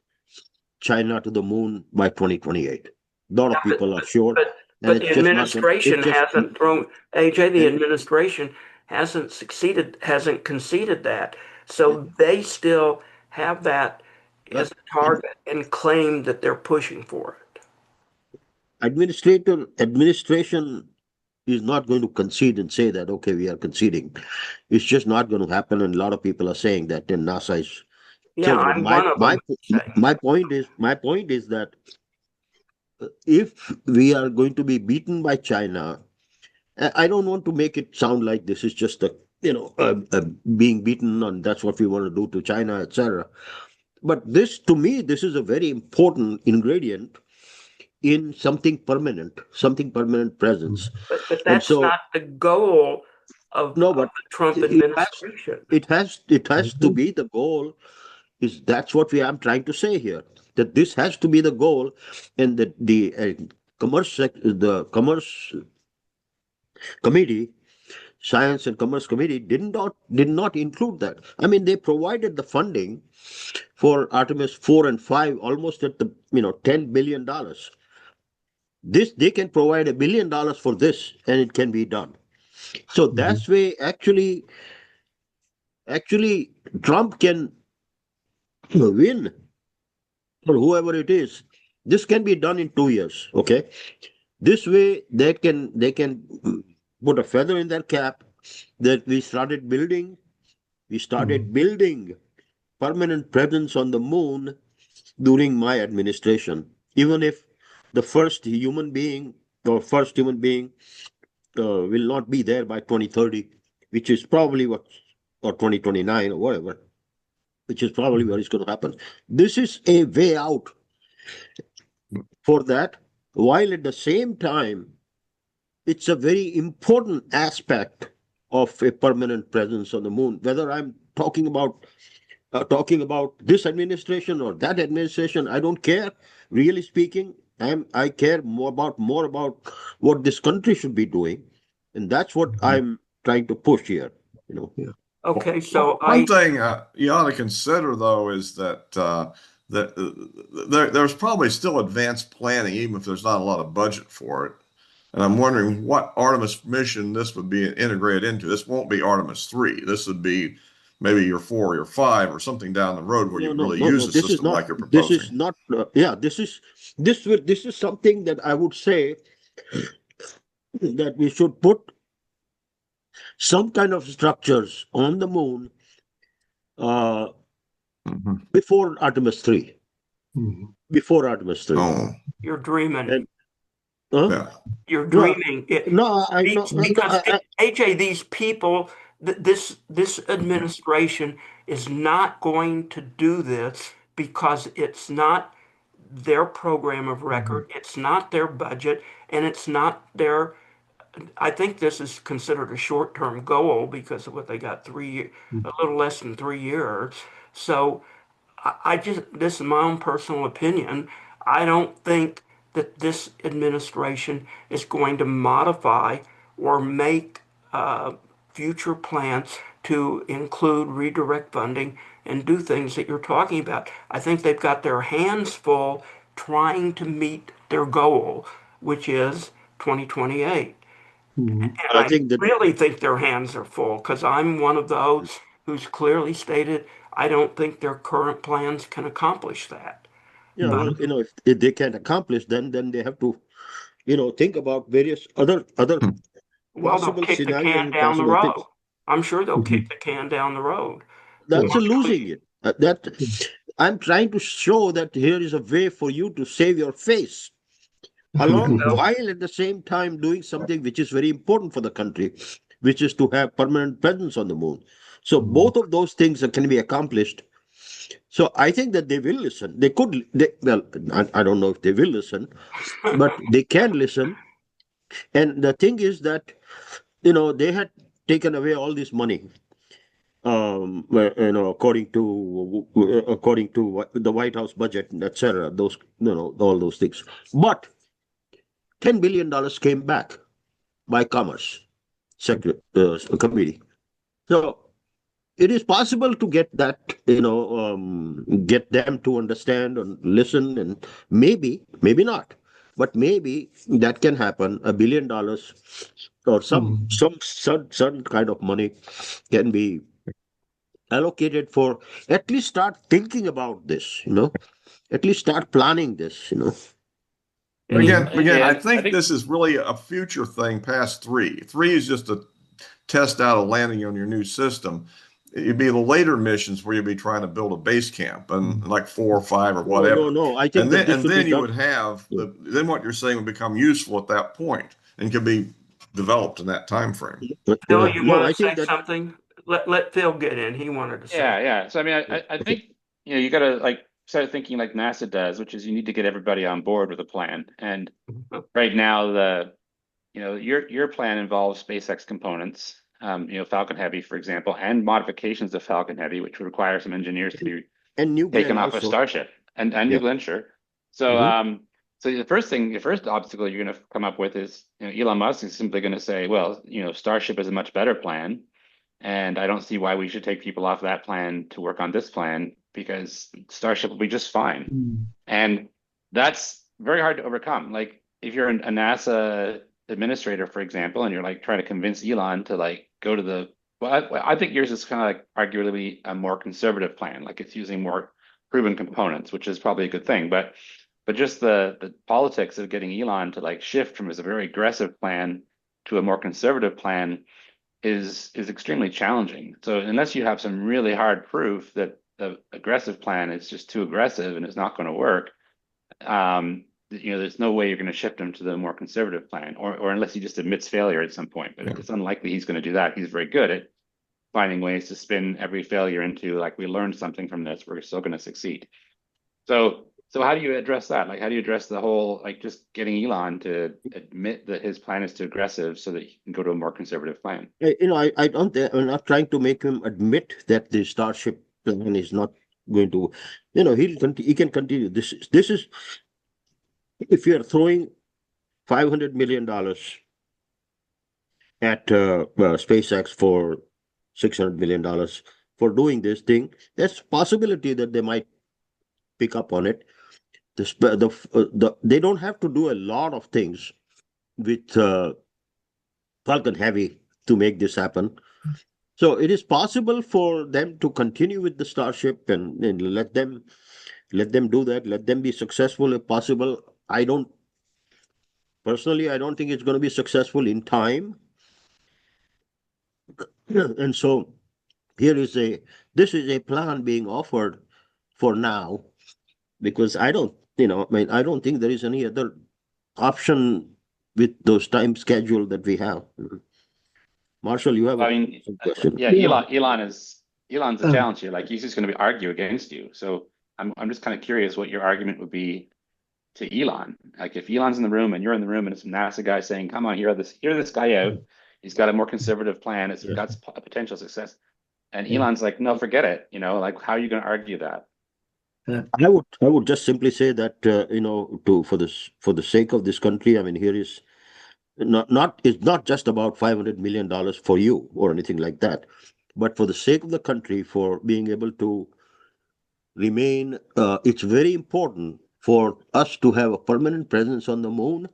China to the moon by 2028. A lot of Yeah, people are sure, but, and but it's the just not going. administration It's just hasn't thrown, AJ, the and administration hasn't succeeded, hasn't conceded that. So they still have that as well, a target and claim that they're pushing for it. administration is not going to concede and say that okay, we are conceding. It's just not going to happen, and a lot of people are saying that, and NASA is Yeah, telling it. I'm one of them saying that. My point is that if we are going to be beaten by China, I don't want to make it sound like this is just being beaten and that's what we want to do to China, etc. But this, to me, this is a very important ingredient in something permanent presence. But And that's so, not the goal no, of but the Trump it has administration. it has to be the goal. Is that's what we I'm trying to say here, that this has to be the goal, and that the commerce committee Science and Commerce Committee did not include that. I mean, they provided the funding for Artemis 4 and 5 almost at the $10 billion. This they can provide $1 billion for this, and it can be done. So that's way actually Trump can win, or whoever it is. This can be done in 2 years. Okay, this way they can put a feather in their cap that we started building permanent presence on the moon during my administration. Even if the first human being will not be there by 2030, which is probably or 2029 or whatever, which is probably what is going to happen. This is a way out for that, while at the same time, it's a very important aspect of a permanent presence on the moon. Whether I'm talking about this administration or that administration, I don't care. Really speaking, I care more about what this country should be doing, and that's what I'm trying to push here. Yeah. Okay, so One thing you ought to consider, though, is that there's probably still advanced planning, even if there's not a lot of budget for it. And I'm wondering what Artemis mission this would be integrated into. This won't be Artemis 3. This would be maybe your 4 or your 5 or something down the road where No, you no, really no, use no. a This is system not. like you're This is proposing. not. Yeah, this is something that I would say that we should put some kind of structures on the moon uh, Mhm. before Artemis 3. Before Artemis 3. Oh, you're dreaming. And huh? yeah. You're No, dreaming. no, I no, no, Because I AJ, these people, this administration is not going to do this because it's not their program of record, it's not their budget, and it's not their. I think this is considered a short-term goal because of what they got a little less than 3 years. So this is my own personal opinion. I don't think that this administration is going to modify or make future plans to include redirect funding and do things that you're talking about. I think they've got their hands full trying to meet their goal, which is 2028. And I I think that really think their hands are full because I'm one of those who's clearly stated I don't think their current plans can accomplish that. yeah, But well, if they can't accomplish, then they have to think about various other Hmm. well, they'll possible kick the scenarios can and down the possible road. things. I'm sure they'll kick the can down the road. That's a losing Luckily, it. That I'm trying to show that here is a way for you to save your face, along well, while at the same time doing something which is very important for the country, which is to have permanent presence on the moon. So both of those things can be accomplished. So I think that they will listen. Well, I don't know if they will listen, but they can listen. And the thing is that they had taken away all this money, according to the White House budget, and etc. Those, all those things. But $10 billion came back by Commerce Committee. So it is possible to get that, get them to understand and listen, and maybe not, but maybe that can happen. $1 billion or some certain kind of money can be allocated for, at least start thinking about this, at least start planning this. But any again, I And I think think, this is really a future thing past 3. 3 is just a test out of landing on your new system. It'd be the later missions where you'd be trying to build a base camp and like 4 or 5 or No, no, whatever. no. I think And that then this and should be then you done. would have Yeah. then what you're saying would become useful at that point and could be developed in that time frame. Phil, you No, want I to say think that. something? Let Phil get in. He wanted to say. yeah. So I mean, I Okay. think you got to like start thinking like NASA does, which is you need to get everybody on board with a plan. And right now, your plan involves SpaceX components, Falcon Heavy, for example, and modifications of Falcon Heavy, which would require some engineers to be And New Glenn taken off of also. Starship and New Yeah. Glenn, sure. So Hmm. So the first obstacle you're going to come up with is, Elon Musk is simply going to say, well, Starship is a much better plan, and I don't see why we should take people off that plan to work on this plan because Starship will be just fine. Mm. And that's very hard to overcome. Like if you're a NASA administrator, for example, and you're like trying to convince Elon to like go to I think yours is kind of like arguably a more conservative plan. Like it's using more proven components, which is probably a good thing. But just the politics of getting Elon to like shift from his very aggressive plan to a more conservative plan is extremely challenging. So unless you have some really hard proof that the aggressive plan is just too aggressive and it's not going to work, there's no way you're going to shift him to the more conservative plan, or unless he just admits failure at some point. But it's unlikely he's going to do that. He's very good at finding ways to spin every failure into like we learned something from this. We're still going to succeed. So how do you address that? Like, how do you address the whole like just getting Elon to admit that his plan is too aggressive so that he can go to a more conservative plan? I don't. I'm not trying to make him admit that the Starship plan is not going to. He can continue. This is if you are throwing $500 million at SpaceX for $600 million for doing this thing, there's a possibility that they might pick up on it. They don't have to do a lot of things with Falcon Heavy to make this happen. So it is possible for them to continue with the Starship and let them do that. Let them be successful if possible. I don't think it's going to be successful in time. And so this is a plan being offered for now, because I don't think there is any other option with those time schedule that we have. Marshall, you have some question. Yeah, Yeah. Elon's a challenge here. Like he's just going to argue against you. So I'm just kind of curious what your argument would be to Elon. Like if Elon's in the room and you're in the room and it's some NASA guy saying, "Come on, hear this guy out. He's got a more conservative plan. It's got a potential success." And Elon's like, "No, forget it." Like how are you going to argue that? I would just simply say that for the sake of this country, I mean, here is it's not just about $500 million for you or anything like that, but for the sake of the country, for being able to remain, it's very important for us to have a permanent presence on the moon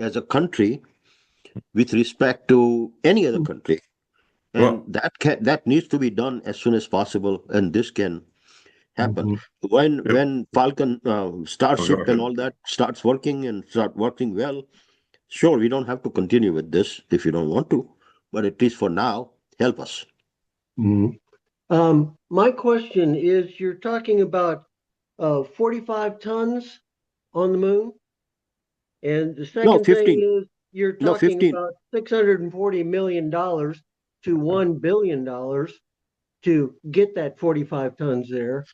as a country with respect to any other country. And that needs to be done as soon as possible, and this can happen. When Falcon Starship and all that starts working and start working well, sure, we don't have to continue with this if you don't want to, but at least for now, help us. My question is, you're talking about 45 tons on the moon, and the second thing is you're talking 15. about $640 million to $1 billion to get that 45 tons there.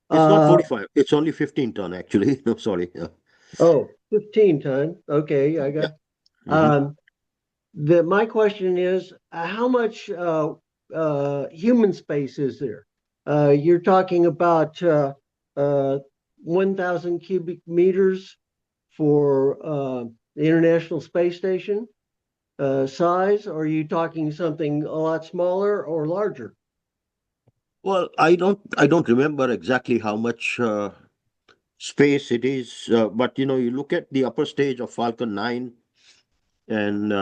It's not 45. It's only 15 ton, actually. No, sorry. Yeah. Oh, 15 ton. Okay, I got. My question is, how much human space is there? You're talking about 1,000 cubic meters for the International Space Station size, or are you talking something a lot smaller or larger? Well, I don't remember exactly how much space it is, but you look at the upper stage of Falcon 9, and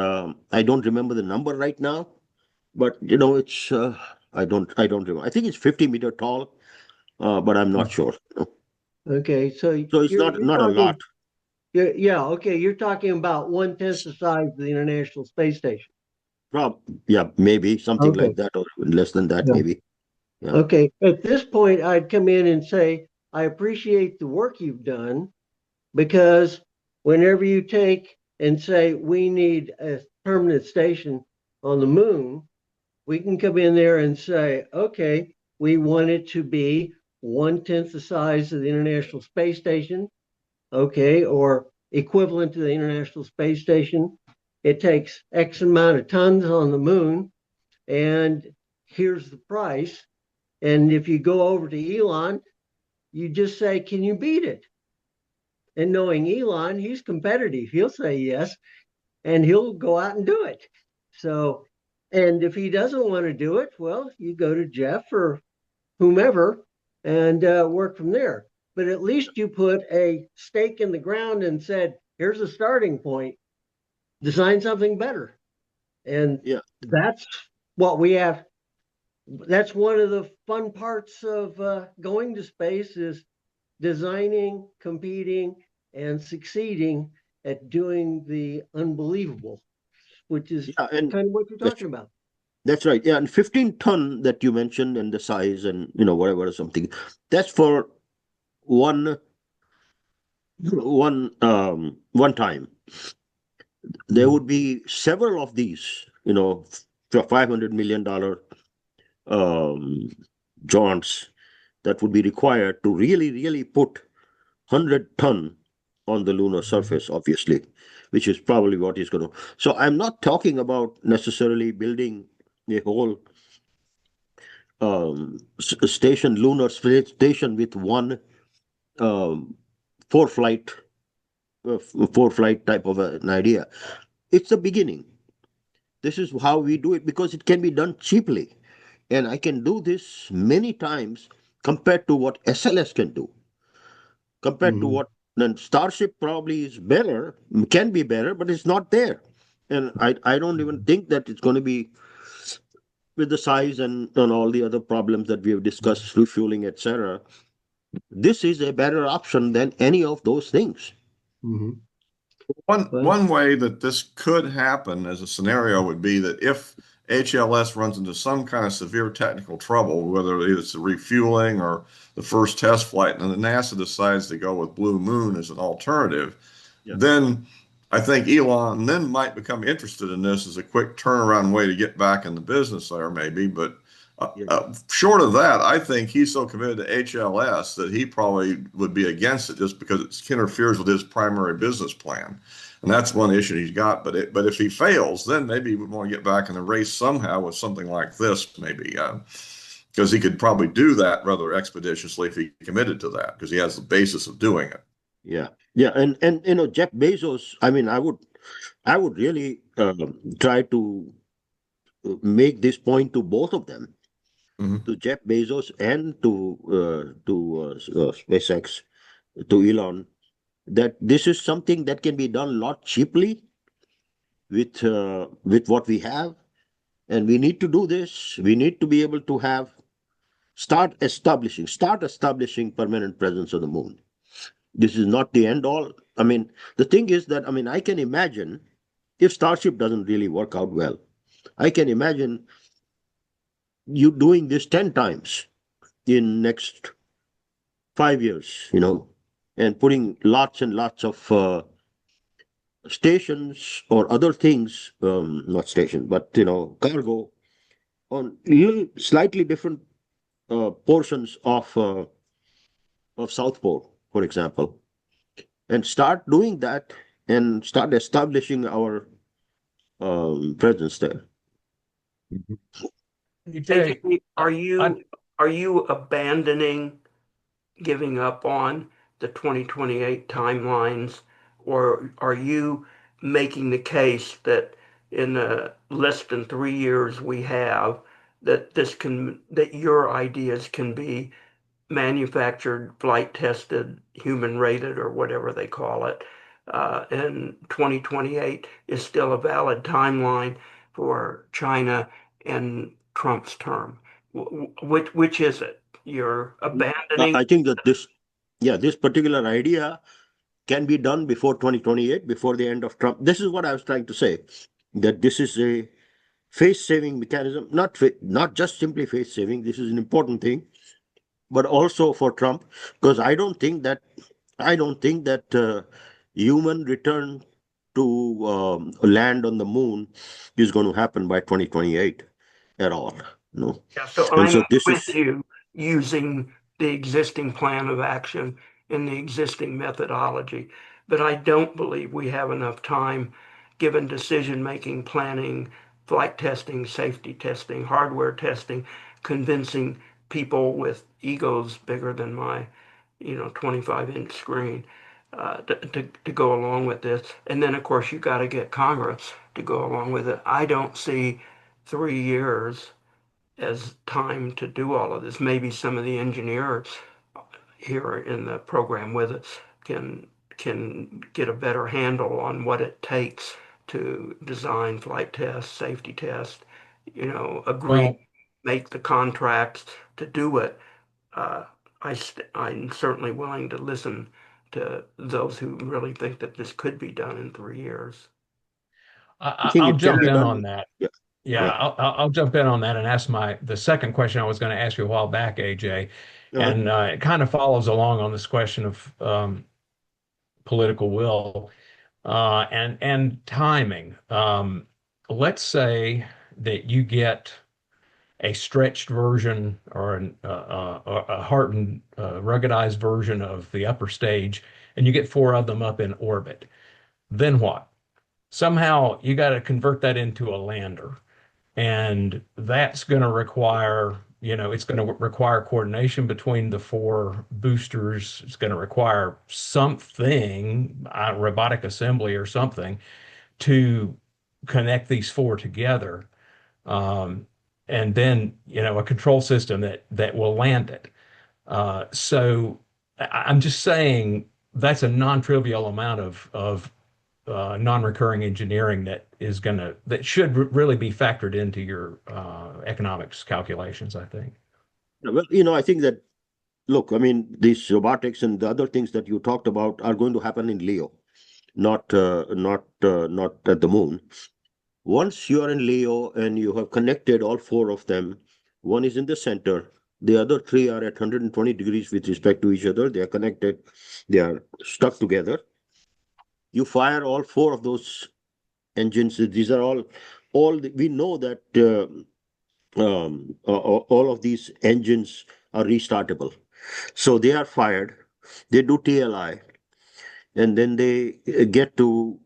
I don't remember the number right now, but it's I don't remember. I think it's 50-meter tall, but I'm not sure. Okay, so it's not a lot. Yeah, okay, you're talking about 1/10 the size of the International Space Station. Yeah, maybe something like that, or less than that, maybe. Yeah. Okay, at this point, I'd come in and say, I appreciate the work you've done, because whenever you take and say we need a permanent station on the moon, we can come in there and say, okay, we want it to be 1/10 the size of the International Space Station, okay, or equivalent to the International Space Station. It takes X amount of tons on the moon, and here's the price. And if you go over to Elon, you just say, can you beat it? And knowing Elon, he's competitive. He'll say yes and he'll go out and do it. So, and if he doesn't want to do it, well, you go to Jeff or whomever and work from there. But at least you put a stake in the ground and said, here's a starting point, design something better. And Yeah, that's what we have. That's one of the fun parts of going to space is designing, competing, and succeeding at doing the unbelievable, which is yeah, and kind of what you're that's talking about. that's right. Yeah, and 15-ton that you mentioned and the size and whatever or something, that's for one one time. There Mhm. would be several of these, for $500 million um, jaunts that would be required to really, really put 100-ton on the lunar surface, obviously, which is probably what he's going to. So I'm not talking about necessarily building a whole station, lunar station with one um, four flight, four flight type of an idea. It's the beginning. This is how we do it because it can be done cheaply. And I can do this many times compared to what SLS can do, compared to Mhm. what then Starship probably is better, can be better, but it's not there. And I don't even think that it's going to be with the size and all the other problems that we have discussed, refueling, etc. This is a better option than any of those things. Mhm. One Well, one way that this could happen as a scenario would be that if HLS runs into some kind of severe technical trouble, whether it's the refueling or the first test flight, and then NASA decides to go with Blue Moon as an alternative, Yeah, then I think Elon then might become interested in this as a quick turnaround way to get back in the business there, maybe. But yeah, short of that, I think he's so committed to HLS that he probably would be against it just because it interferes with his primary business plan. And that's one issue he's got. But if he fails, then maybe he would want to get back in the race somehow with something like this, maybe. Because he could probably do that rather expeditiously if he committed to that, because he has the basis of doing it. yeah, yeah. And Jeff Bezos. I mean, I would really try to make this point to both of them, Mhm. to Jeff Bezos and to SpaceX, to Elon, that this is something that can be done a lot cheaply with what we have, and we need to do this. We need to be able to have start establishing permanent presence on the moon. This is not the end all. I mean, the thing is that I can imagine if Starship doesn't really work out well, I can imagine you doing this 10 times in next 5 years, and putting lots and lots of stations or other things, not station, but cargo on little slightly different portions of South Pole, for example, and start doing that and start establishing our presence there. You take, AJ, I, I are you abandoning giving up on the 2028 timelines, or are you making the case that in the less than 3 years we have, that your ideas can be manufactured, flight tested, human rated, or whatever they call it, and 2028 is still a valid timeline for China and Trump's term? Which is it? You're abandoning. I think that this particular idea can be done before 2028, before the end of Trump. This is what I was trying to say, that this is a face-saving mechanism, not just simply face-saving. This is an important thing, but also for Trump, because I don't think that human return to land on the moon is going to happen by 2028 at all. No, Yeah, so and I'm so this with is you using the existing plan of action and the existing methodology, but I don't believe we have enough time, given decision-making, planning, flight testing, safety testing, hardware testing, convincing people with egos bigger than my 25-inch screen, to go along with this. And then, of course, you got to get Congress to go along with it. I don't see 3 years as time to do all of this. Maybe some of the engineers here in the program with us can get a better handle on what it takes to design flight tests, safety tests, agree, Well, make the contracts to do it. Uh, I'm certainly willing to listen to those who really think that this could be done in 3 years. I think I'll it can jump be in done. on that. Yeah, Yeah, yeah. I'll jump in on that and ask the second question I was going to ask you a while back, AJ, Uh-huh. and it kind of follows along on this question of political will and timing. Let's say that you get a stretched version or a hardened, ruggedized version of the upper stage, and you get four of them up in orbit. Then what? Somehow you got to convert that into a lander. And that's going to require, it's going to require coordination between the four boosters. It's going to require something, robotic assembly or something, to connect these four together. Um, and then, a control system that will land it. So I'm just saying that's a non-trivial amount of non-recurring engineering that should really be factored into your economics calculations, I think. Well, I think that, look, I mean, these robotics and the other things that you talked about are going to happen in Leo, not at the moon. Once you are in Leo and you have connected all four of them, one is in the center, the other three are at 120 degrees with respect to each other. They are connected, they are stuck together. You fire all four of those engines. These are we know that all of these engines are restartable. So they are fired, they do TLI, and then they get to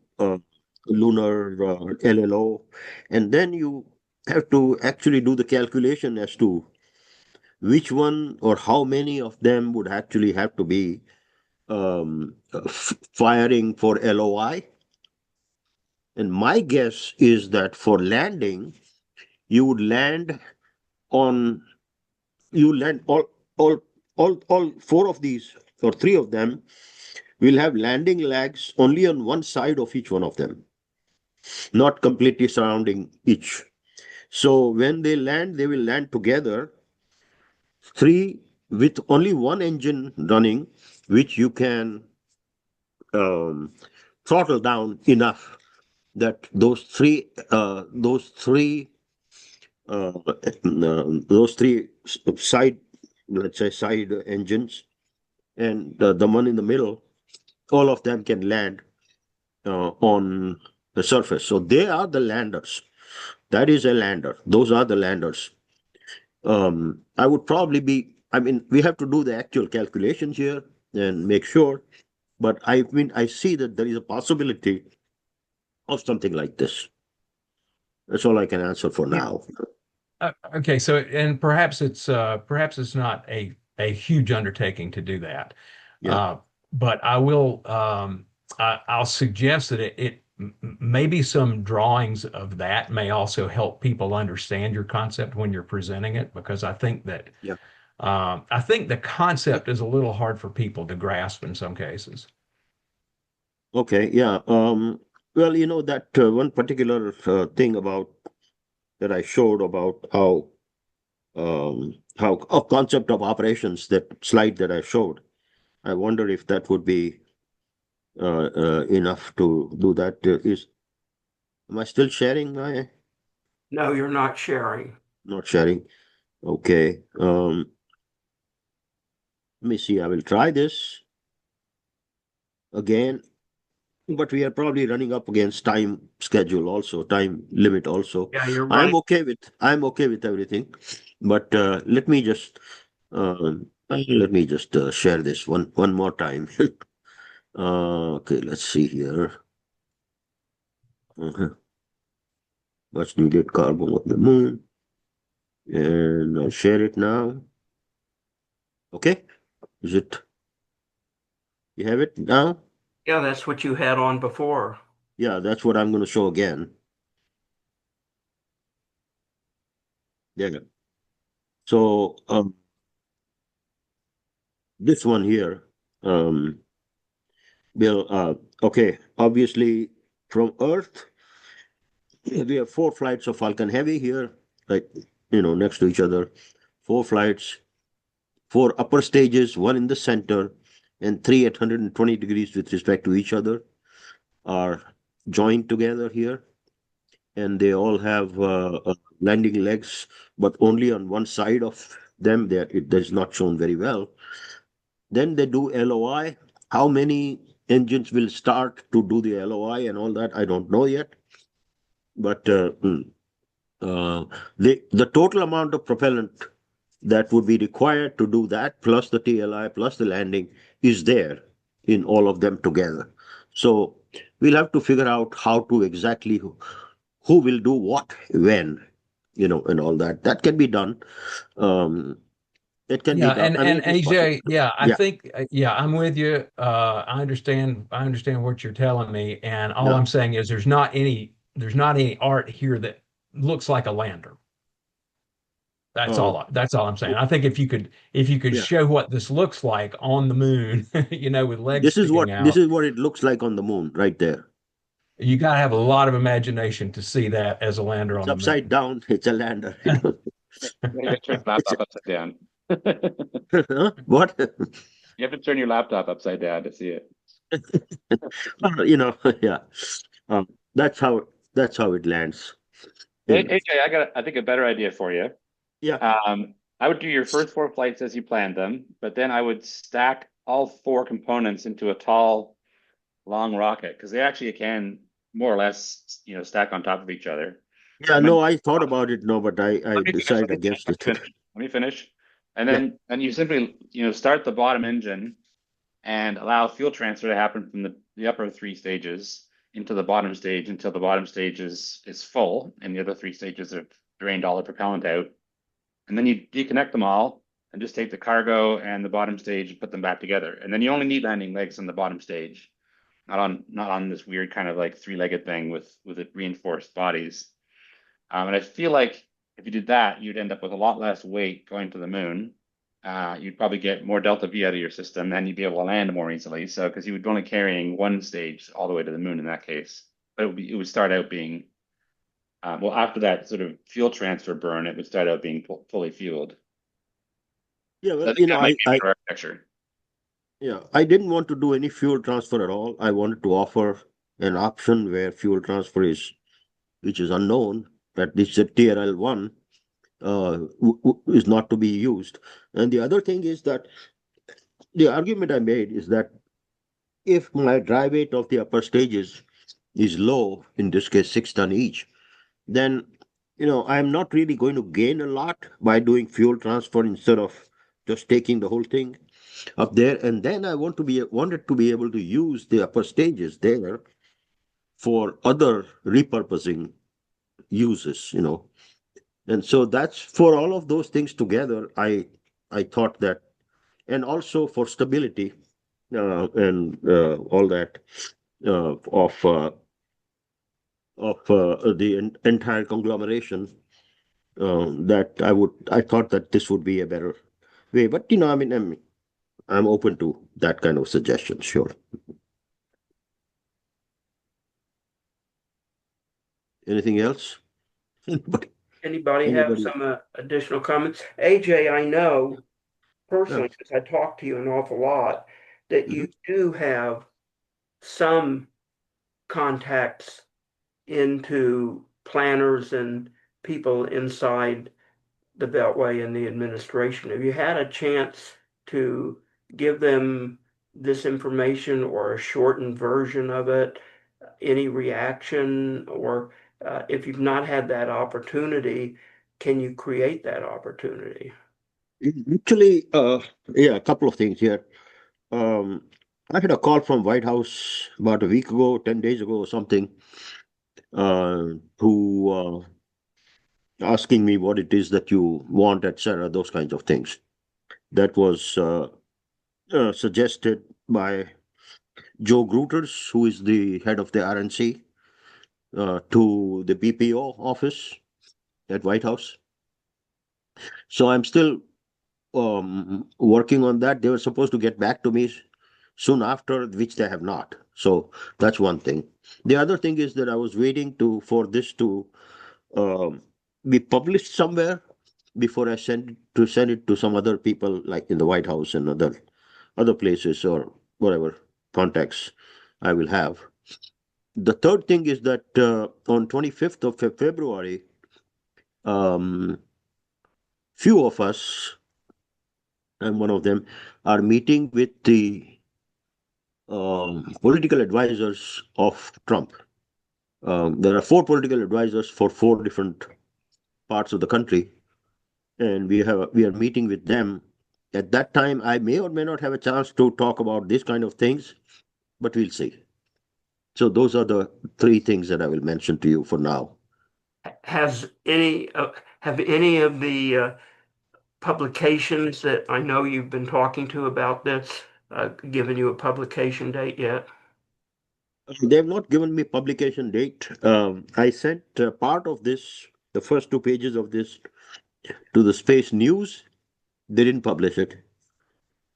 lunar LLO, and then you have to actually do the calculation as to which one or how many of them would actually have to be firing for LOI. And my guess is that for landing, you would land on you land all all four of these or three of them will have landing legs only on one side of each one of them, not completely surrounding each. So when they land, they will land together, three with only one engine running, which you can um, throttle down enough that those three side, let's say side engines, and the one in the middle, all of them can land on the surface. So they are the landers. That is a lander. Those are the landers. I would probably be, I mean, we have to do the actual calculations here and make sure, but I mean, I see that there is a possibility of something like this. That's all I can answer for Yeah. now. Okay, so and perhaps it's not a huge undertaking to do that, Yeah. uh, but I'll suggest that maybe some drawings of that may also help people understand your concept when you're presenting it, because Yeah. I think the concept is a little hard for people to grasp in some cases. Okay. Yeah. Well, that one particular thing about that I showed about how a concept of operations, that slide that I showed. I wonder if that would be enough to do that. Am I still sharing? My No, you're not sharing. Not sharing. Okay. Let me see. I will try this again, but we are probably running up against time schedule also, time limit also. Yeah, you're running. I'm okay with everything, but let me just share this one more time. Okay, let's see here. uh What's needed? Carbon of the moon, and I'll share it now. Okay, is it? You have it now? Yeah, that's what you had on before. Yeah, that's what I'm going to show again. Yeah. So this one here, um, will okay. Obviously, from Earth, we have 4 flights of Falcon Heavy here, like next to each other. 4 flights, 4 upper stages, one in the center, and three at 120 degrees with respect to each other are joined together here, and they all have landing legs, but only on one side of them. There, it is not shown very well. Then they do LOI. How many engines will start to do the LOI and all that? I don't know yet. But the total amount of propellant that would be required to do that, plus the TLI, plus the landing, is there in all of them together. So we'll have to figure out how to exactly who will do what when, and all that. That can be done. Um, it can be Yeah, done. I mean, and it is possible. AJ, yeah, I Yeah, think yeah, I'm with you. I understand what you're telling me, and all yeah. I'm saying is there's not any art here that looks like a lander. Uh, That's all I'm saying. I think if you could yeah. show what this looks like on the moon, with legs This is sticking what this out, is what it looks like on the moon right there. you got to have a lot of imagination to see that as a lander It's on the upside moon. down. It's a lander. You have to turn your It's laptop upside down. Huh? What? You have to turn your laptop upside down to see it. Yeah. Um, that's how it lands. Hey, In AJ, I think a better idea for you. Yeah. I would do your first 4 flights as you planned them, but then I would stack all 4 components into a tall, long rocket because they actually can more or less, stack on top of each other. Yeah, And then no, I thought about it, no, but I let me finish. decided against Let it. me finish. Let me finish. And Yeah. then you simply, start the bottom engine and allow fuel transfer to happen from the upper 3 stages into the bottom stage until the bottom stage is full and the other 3 stages have drained all the propellant out. And then you deconnect them all and just take the cargo and the bottom stage and put them back together. And then you only need landing legs on the bottom stage, not on this weird kind of like three-legged thing with it reinforced bodies. And I feel like if you did that, you'd end up with a lot less weight going to the moon. You'd probably get more delta V out of your system, and you'd be able to land more easily. So, because you would be only carrying one stage all the way to the moon in that case, but it would start out being well, after that sort of fuel transfer burn, it would start out being fully fueled. Yeah, So well, I think that might be a better architecture. I didn't want to do any fuel transfer at all. I wanted to offer an option where fuel transfer which is unknown, that this TRL1 is not to be used. And the other thing is that the argument I made is that if my dry weight of the upper stages is low, in this case 6 ton each, then I'm not really going to gain a lot by doing fuel transfer instead of just taking the whole thing up there. And then I wanted to be able to use the upper stages there for other repurposing uses. And so that's for all of those things together. I thought that, and also for stability and all that of the entire conglomeration. That I thought that this would be a better way. But I mean, I'm open to that kind of suggestion. Sure. Anything else? Anybody? Anybody have Anybody? some additional comments? AJ, I know Yeah. personally, since I talked to you an awful lot, that Mhm. you do have some contacts into planners and people inside the Beltway and the administration. Have you had a chance to give them this information or a shortened version of it? Any reaction? Or if you've not had that opportunity, can you create that opportunity? Actually, yeah, a couple of things here. Um, I had a call from White House about a week ago, 10 days ago, or something, who asking me what it is that you want, etc. Those kinds of things. That was suggested by Joe Gruters, who is the head of the RNC, to the BPO office at White House. So I'm still working on that. They were supposed to get back to me soon after, which they have not. So that's one thing. The other thing is that I was waiting for this to um, be published somewhere before I send it to some other people, like in the White House and other places or whatever contacts I will have. The third thing is that on 25th of February, um, few of us, and one of them, are meeting with the political advisors of Trump. There are four political advisors for four different parts of the country, and we are meeting with them. At that time, I may or may not have a chance to talk about these kind of things, but we'll see. So those are the three things that I will mention to you for now. Has any have any of the publications that I know you've been talking to about this given you a publication date yet? They have not given me publication date. I sent part of this, the first 2 pages of this, to the Space News. They didn't publish it.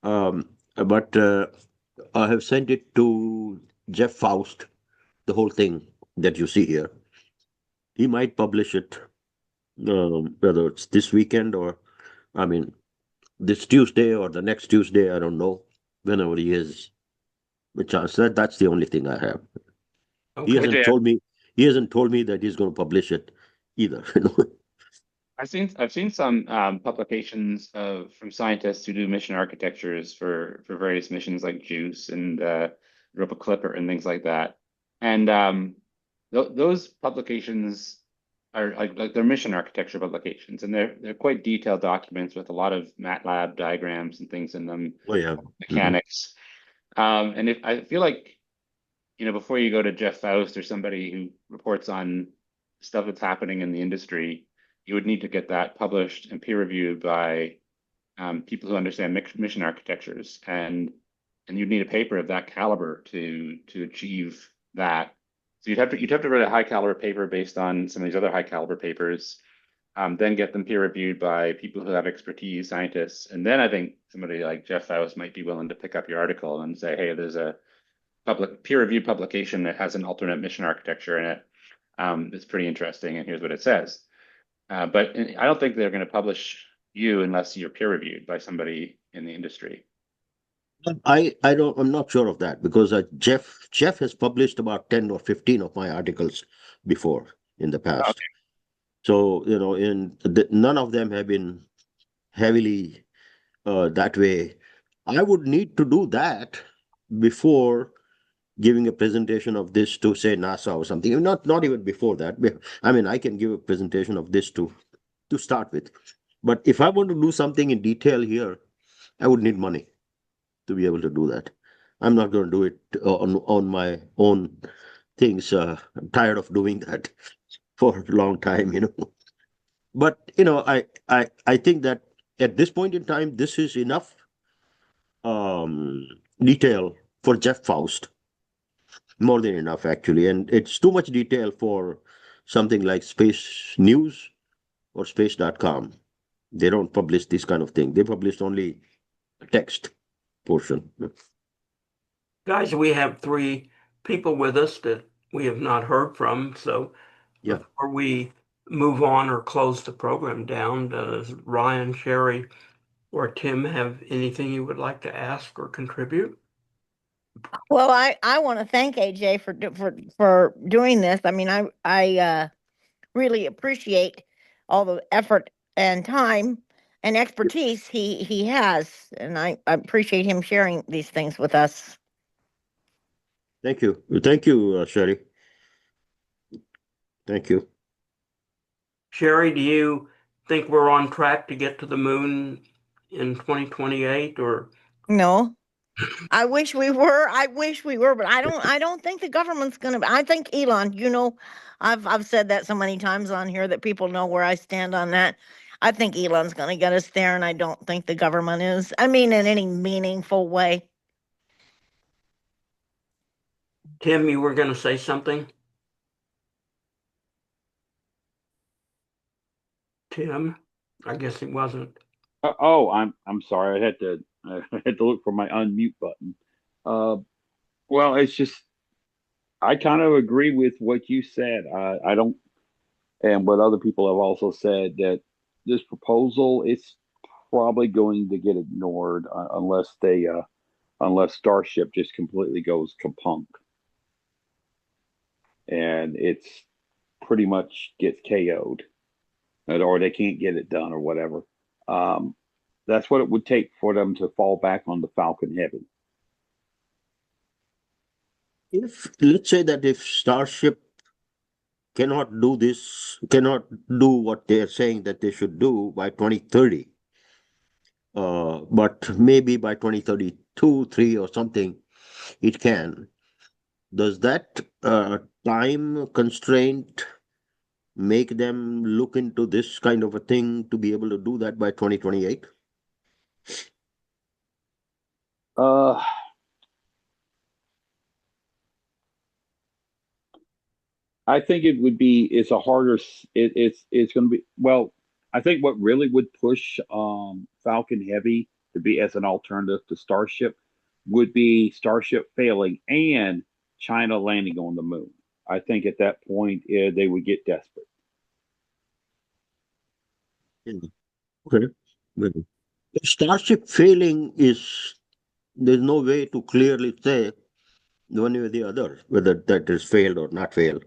But I have sent it to Jeff Faust, the whole thing that you see here. He might publish it, whether it's this weekend or, I mean, this Tuesday or the next Tuesday. I don't know. Whenever he is a chance. That's the only thing I have. He Okay. hasn't Ajay, told me. He hasn't told me that he's going to publish it either. I've seen some publications of from scientists who do mission architectures for various missions like JUICE and Europa Clipper and things like that. And those publications are like they're mission architecture publications, and they're quite detailed documents with a lot of MATLAB diagrams and things in them, Oh yeah. Mhm. mechanics. And if I feel like, before you go to Jeff Faust or somebody who reports on stuff that's happening in the industry, you would need to get that published and peer reviewed by people who understand mission architectures, and you'd need a paper of that caliber to achieve that. So you'd have to write a high caliber paper based on some of these other high caliber papers, then get them peer reviewed by people who have expertise, scientists, and then I think somebody like Jeff Faust might be willing to pick up your article and say, hey, there's a public peer-reviewed publication that has an alternate mission architecture in it. It's pretty interesting, and here's what it says. But I don't think they're going to publish you unless you're peer-reviewed by somebody in the industry. I'm not sure of that because Jeff has published about 10 or 15 of my articles before in the past. Okay. So, none of them have been heavily that way. I would need to do that before giving a presentation of this to, say, NASA or something. Not even before that. I mean, I can give a presentation of this to start with. But if I want to do something in detail here, I would need money to be able to do that. I'm not going to do it on my own things. I'm tired of doing that for a long time. But I think that at this point in time, this is enough um, detail for Jeff Faust, more than enough actually, and it's too much detail for something like Space News or Space.com. They don't publish this kind of thing. They publish only text portion. Guys, we have three people with us that we have not heard from. So Yeah. before we move on or close the program down, does Ryan, Sherry, or Tim have anything you would like to ask or contribute? Well, I want to thank AJ for doing this. I mean, I really appreciate all the effort and time and expertise he has, and I appreciate him sharing these things with us. Thank you. Thank you, Sherry. Thank you. Sherry, do you think we're on track to get to the moon in 2028 or? No, I wish we were. I wish we were, but I don't think the government's gonna. I think Elon. I've said that so many times on here that people know where I stand on that. I think Elon's gonna get us there, and I don't think the government is. I mean, in any meaningful way. Tim, you were going to say something? Tim? I guess he wasn't. Oh, I'm sorry. I had to look for my unmute button. Uh, well, it's just I kind of agree with what you said. I don't, and what other people have also said that this proposal is probably going to get ignored unless Starship just completely goes kapunk and it's pretty much gets KO'd or they can't get it done or whatever. Um, that's what it would take for them to fall back on the Falcon Heavy. If let's say that if Starship cannot do what they're saying that they should do by 2030, but maybe by 2032, 3 or something, it can. Does that time constraint make them look into this kind of a thing to be able to do that by 2028? Uh, I think it would be it's a harder it's going to be well. I think what really would push Falcon Heavy to be as an alternative to Starship would be Starship failing and China landing on the moon. I think at that point they would get desperate. Yeah. Okay. Well, if Starship failing is there's no way to clearly say one way or the other whether that is failed or not failed,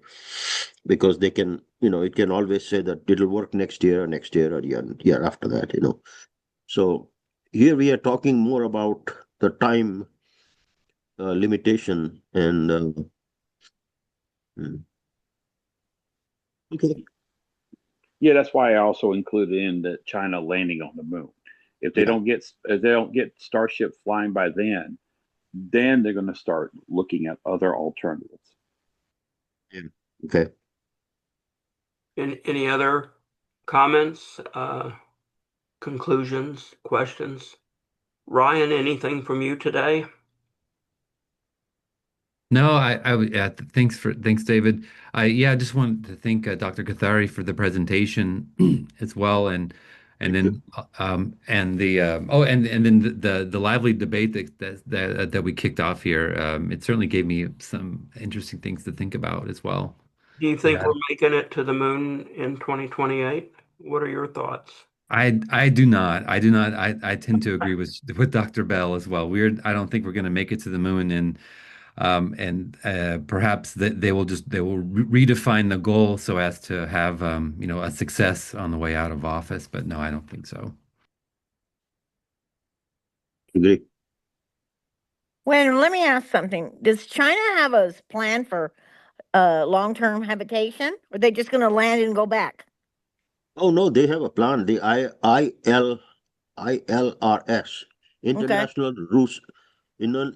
because they can, it can always say that it'll work next year, or year after that. So here we are talking more about the time limitation and hmm. Okay. Yeah, that's why I also included in the China landing on the moon. Yeah. If they don't get Starship flying by then they're going to start looking at other alternatives. Yeah. Okay. Any other comments, conclusions, questions? Ryan, anything from you today? No, thanks, David. I just wanted to thank Dr. Kothari for the presentation as well, and Thank you. then and the and then the lively debate that we kicked off here. It certainly gave me some interesting things to think about as well. Do you think Yeah, we're making it to the moon in 2028? What are your thoughts? I do not. I do not. I tend to agree with Dr. Bell as well. I don't think we're going to make it to the moon, and perhaps they will redefine the goal so as to have a success on the way out of office. But no, I don't think so. Agree. Well, let me ask something. Does China have a plan for long-term habitation? Or are they just going to land and go back? Oh no, they have a plan. The ILRS, Okay.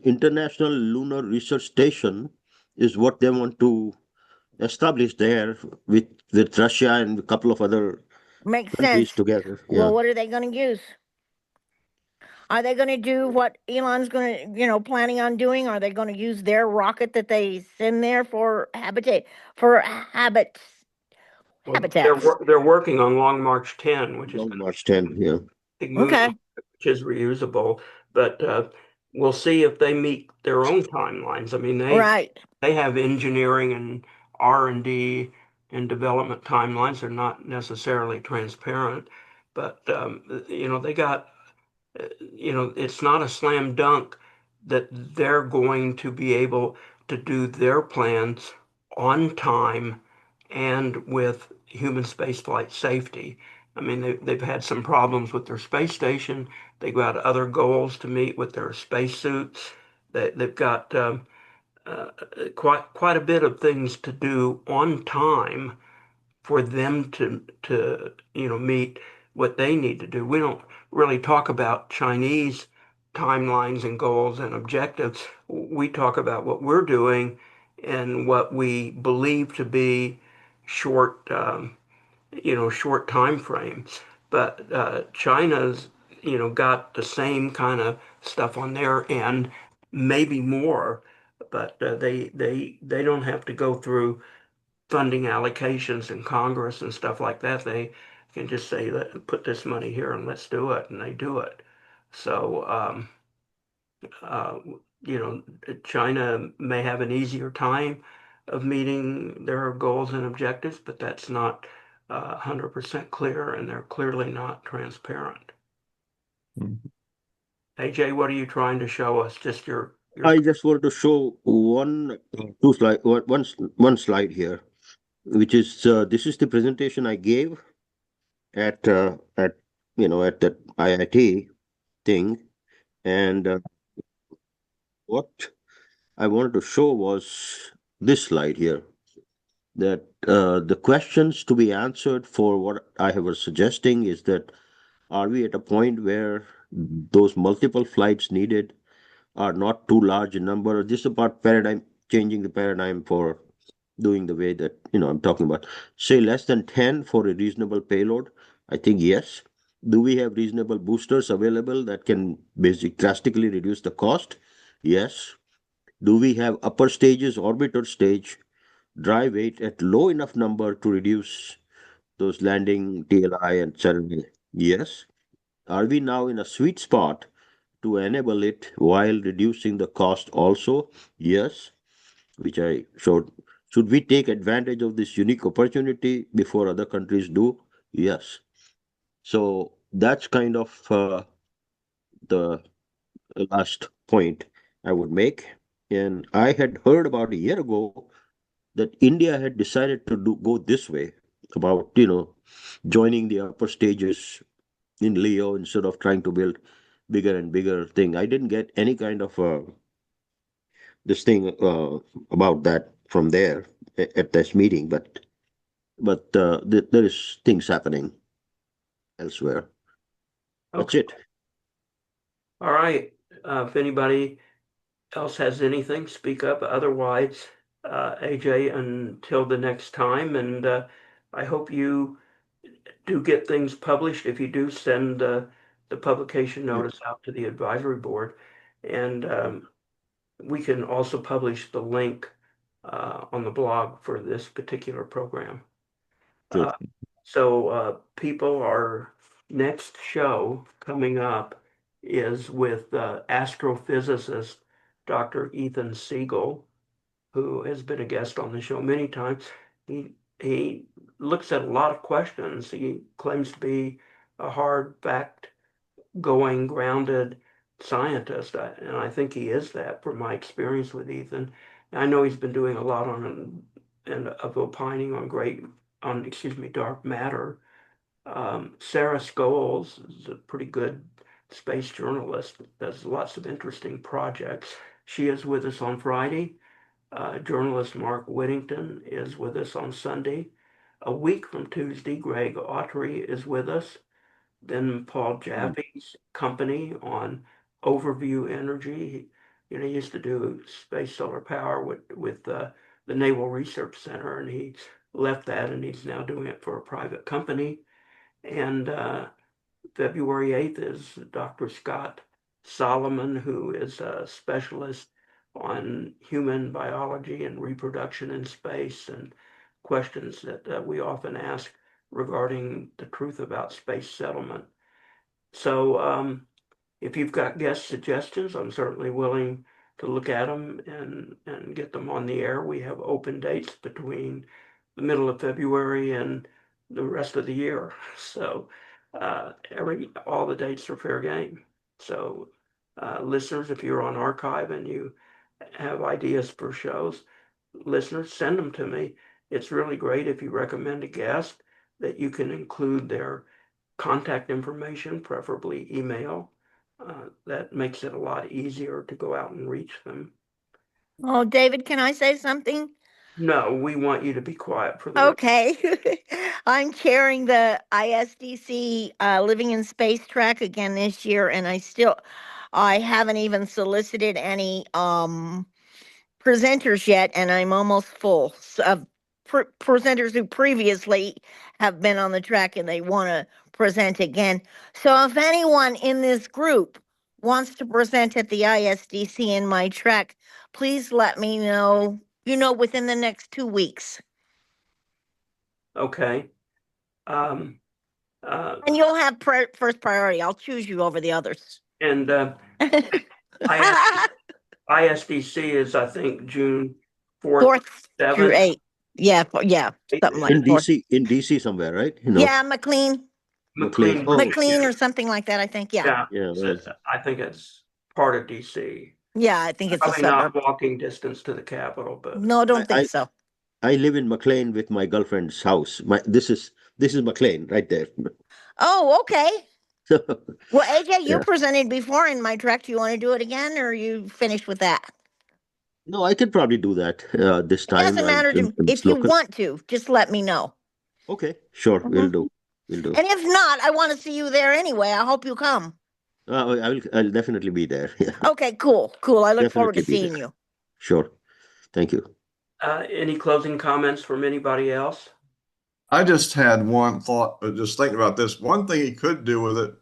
International Lunar Research Station, is what they want to establish there with Russia and a couple of other Makes sense. countries together. Yeah. Well, what are they going to use? Are they going to do what Elon's going to, planning on doing? Are they going to use their rocket that they send there for Well, habitats? they're working on Long March 10, which has Long been March 10. Yeah. big moon, Okay. which is reusable, but we'll see if they meet their own timelines. I mean, Right. they have engineering and R&D and development timelines. They're not necessarily transparent, but they got it's not a slam dunk that they're going to be able to do their plans on time and with human spaceflight safety. I mean, they've had some problems with their space station. They've got other goals to meet with their spacesuits. They've got uh, quite a bit of things to do on time for them to meet what they need to do. We don't really talk about Chinese timelines and goals and objectives. We talk about what we're doing and what we believe to be short short time frames. But China's got the same kind of stuff on their end, maybe more, but they don't have to go through funding allocations in Congress and stuff like that. They can just say, put this money here and let's do it, and they do it. So, uh, you know, China may have an easier time of meeting their goals and objectives, but that's not 100% clear, and they're clearly not transparent. Mhm. AJ, what are you trying to show us? Just your I just wanted to show one slide here, which is this is the presentation I gave at at that IIT thing, and what I wanted to show was this slide here. That the questions to be answered for what I was suggesting is that are we at a point where those multiple flights needed are not too large in number? This is about paradigm changing the paradigm for doing the way that I'm talking about. Say less than 10 for a reasonable payload. I think yes. Do we have reasonable boosters available that can basically drastically reduce the cost? Yes. Do we have upper stages, orbiter stage, dry weight at low enough number to reduce those landing TLI and etc.? Yes. Are we now in a sweet spot to enable it while reducing the cost also? Yes, which I showed. Should we take advantage of this unique opportunity before other countries do? Yes. So that's kind of the last point I would make. And I had heard about a year ago that India had decided to go this way about, joining the upper stages in Leo instead of trying to build bigger and bigger thing. I didn't get any kind of this thing about that from there at this meeting, but there is things happening elsewhere. That's okay. it. All right. If anybody else has anything, speak up. Otherwise, AJ, until the next time, and I hope you do get things published. If you do, send the publication Yeah, notice out to the advisory board, and we can also publish the link on the blog for this particular program. sure. Uh, people, our next show coming up is with astrophysicist Dr. Ethan Siegel, who has been a guest on the show many times. He looks at a lot of questions. He claims to be a hard fact going grounded scientist, and I think he is that from my experience with Ethan. I know he's been doing a lot on and of opining on dark matter. Sarah Scholes is a pretty good space journalist, does lots of interesting projects. She is with us on Friday. Journalist Mark Whittington is with us on Sunday. A week from Tuesday, Greg Autry is with us. Then Paul Mm. Jaffe's company on Overview Energy. He used to do space solar power with the Naval Research Center, and he left that, and he's now doing it for a private company. And February 8th is Dr. Scott Solomon, who is a specialist on human biology and reproduction in space and questions that we often ask regarding the truth about space settlement. So if you've got guest suggestions, I'm certainly willing to look at them and get them on the air. We have open dates between the middle of February and the rest of the year. So all the dates are fair game. So listeners, if you're on archive and you have ideas for shows, listeners, send them to me. It's really great if you recommend a guest that you can include their contact information, preferably email. That makes it a lot easier to go out and reach them. Oh, David, can I say something? No, we want you to be quiet for the rest. Okay. I'm chairing the ISDC Living in Space track again this year, and I haven't even solicited any presenters yet, and I'm almost full of presenters who previously have been on the track and they want to present again. So if anyone in this group wants to present at the ISDC in my trek, please let me know, within the next 2 weeks. Okay. And you'll have first priority. I'll choose you over the others. And ISDC is, I think, June 4th, 4th through 7th. 8th. Yeah, something like In that. DC somewhere, right? Yeah, McLean. McLean. Oh, McLean or something like that, I think. Yeah. yeah. I think it's part of DC. Yeah, I think it's a Probably not suburb. walking distance to the Capitol, but No, don't think so. I live in McLean with my girlfriend's house. This is McLean right there. Oh, okay. Well, AJ, you Yeah. presented before in my trek. Do you want to do it again, or are you finished with that? No, I could probably do that this It time. doesn't matter to me. If you want to, just let me know. Okay, sure, we'll do. And if not, I want to see you there anyway. I hope you come. I'll definitely be there. Yeah. Okay, cool. I look forward to Definitely be seeing there. you. Sure. Thank you. any closing comments from anybody else? I just had one thought, just thinking about this. One thing he could do with it,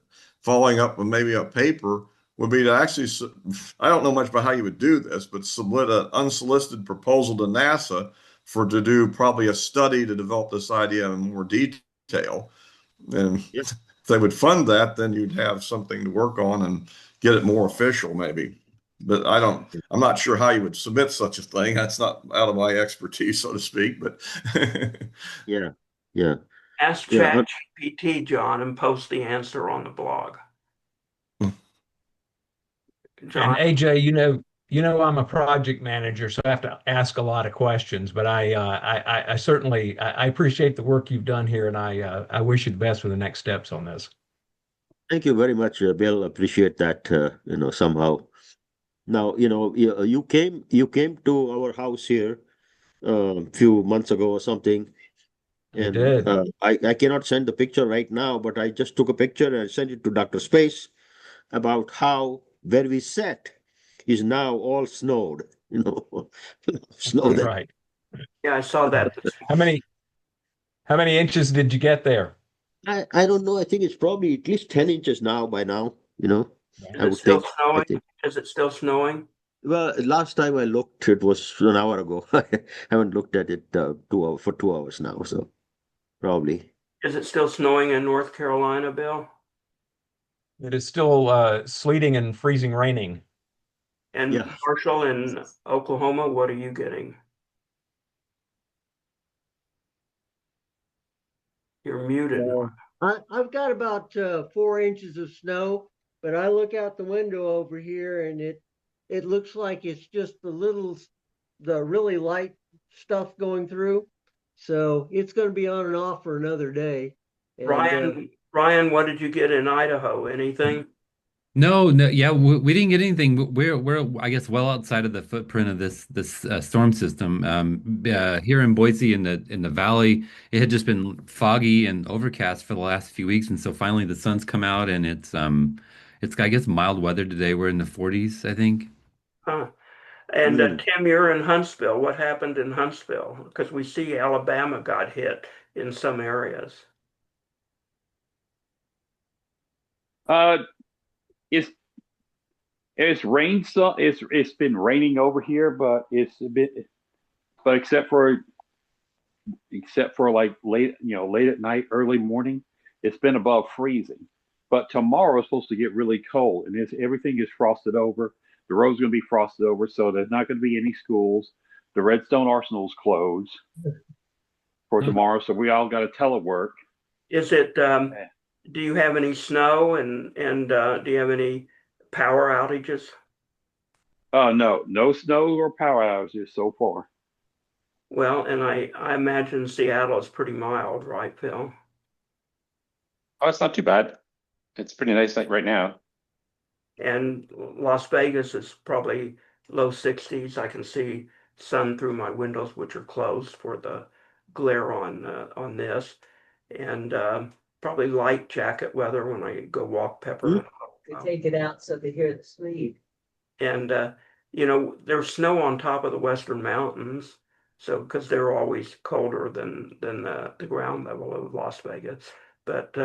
following up with maybe a paper, would be to actually, I don't know much about how you would do this, but submit an unsolicited proposal to NASA to do probably a study to develop this idea in more detail. And if they would fund that, then you'd have something to work on and get it more official, maybe. But I'm not sure how you would submit such a thing. That's not out of my expertise, so to speak, but Yeah. Yeah. Ask Yeah. ChatGPT, John, and post the answer on the blog. John? And AJ, I'm a project manager, so I have to ask a lot of questions. But I certainly I appreciate the work you've done here, and I wish you the best for the next steps on this. Thank you very much, Bill. Appreciate that. Somehow. Now, you came to our house here a few months ago or something, I and did. I cannot send the picture right now, but I just took a picture and I sent it to Dr. Space about how where we sat is now all snowed. Snow there. Right. Yeah, I saw that. How many inches did you get there? I don't know. I think it's probably at least 10 inches now by now. Is I it would still think. I snowing? think. Is it still snowing? Well, last time I looked, it was an hour ago. I haven't looked at it 2 hours now, so probably. Is it still snowing in North Carolina, Bill? It is still sleeting and freezing raining. And Yeah. Marshall in Oklahoma, what are you getting? You're muted. I've got about 4 inches of snow, but I look out the window over here and it looks like it's just the really light stuff going through. So it's going to be on and off for another day. And, Ryan, what did you get in Idaho? Anything? No, no, yeah, we didn't get anything. But we're I guess well outside of the footprint of this storm system. Here in Boise, in the valley, it had just been foggy and overcast for the last few weeks, and so finally the sun's come out, and it's I guess mild weather today. We're in the 40s, I think. Huh. And Tim, you're in Huntsville. What happened in Huntsville? Because we see Alabama got hit in some areas. It's rained some. It's been raining over here, but it's a bit. But except for like late at night, early morning, it's been above freezing. But tomorrow is supposed to get really cold, and everything is frosted over. The road's going to be frosted over, so there's not going to be any schools. The Redstone Arsenal's closed for tomorrow, so we all got to telework. Is it? Do you have any snow and do you have any power outages? No snow or power outages so far. Well, and I imagine Seattle is pretty mild, right, Phil? Oh, it's not too bad. It's pretty nice right now. And Las Vegas is probably low 60s. I can see sun through my windows, which are closed for the glare on this, and probably light jacket weather when I go walk Pepper. They take it out so they hear the sleep. And there's snow on top of the Western Mountains, so because they're always colder than the ground level of Las Vegas. But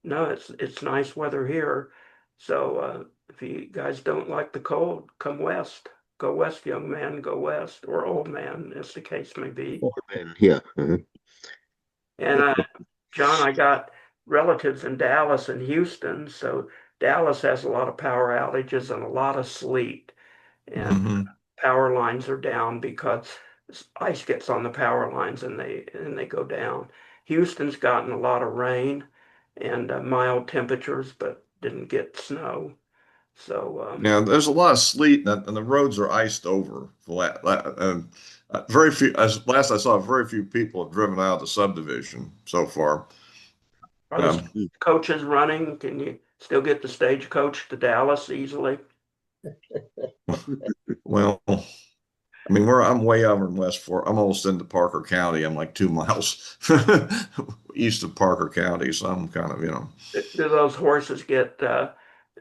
no, it's nice weather here. So If you guys don't like the cold, come west. Go west, young man, go west, or old man, as the case may be. Old man, yeah. And John, I got relatives in Dallas and Houston, so Dallas has a lot of power outages and a lot of sleet, and Hmm. power lines are down because ice gets on the power lines and they go down. Houston's gotten a lot of rain and mild temperatures, but didn't get snow. So Yeah, there's a lot of sleet, and the roads are iced over. And very few, as last I saw, very few people have driven out of the subdivision so far. are the Um, coaches running? Can you still get the stagecoach to Dallas easily? well, I mean, I'm way over in West Fork. I'm almost into Parker County. I'm like 2 miles east of Parker County, so I'm kind of, Do those horses get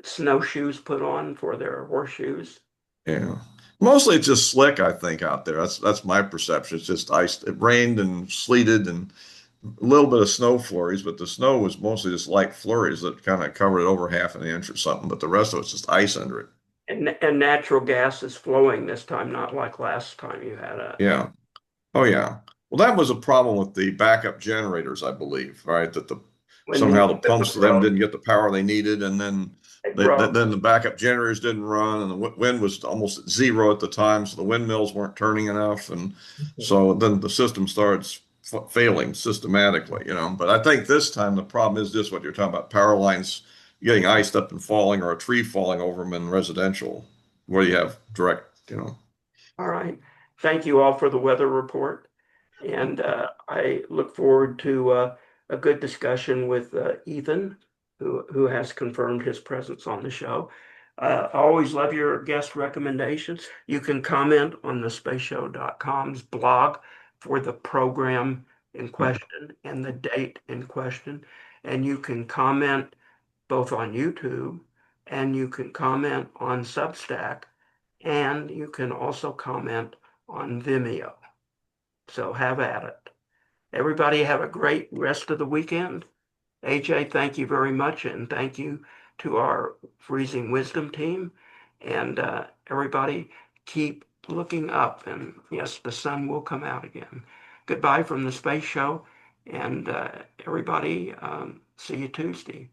snowshoes put on for their horseshoes? yeah. Mostly it's just slick, I think, out there. That's my perception. It's just ice. It rained and sleeted and a little bit of snow flurries, but the snow was mostly just light flurries that kind of covered it over half an inch or something. But the rest of it's just ice under it. And natural gas is flowing this time, not like last time you had a Yeah. Oh yeah. Well, that was a problem with the backup generators, I believe, right? That the when the somehow the equipment pumps to them broke, didn't get the power they needed, and then they broke. then the backup generators didn't run, and the wind was almost at zero at the time, so the windmills weren't turning enough, and so then the system starts failing systematically, But I think this time the problem is just what you're talking about: power lines getting iced up and falling, or a tree falling over them in residential, where you have direct. All right. Thank you all for the weather report. And I look forward to a good discussion with Ethan, who has confirmed his presence on the show. I always love your guest recommendations. You can comment on the spaceshow.com's blog for the program in question and the date in question. And you can comment both on YouTube and you can comment on Substack and you can also comment on Vimeo. So have at it. Everybody have a great rest of the weekend. AJ, thank you very much, and thank you to our Freezing Wisdom team. And everybody keep looking up, and yes, the sun will come out again. Goodbye from the space show, and everybody, see you Tuesday.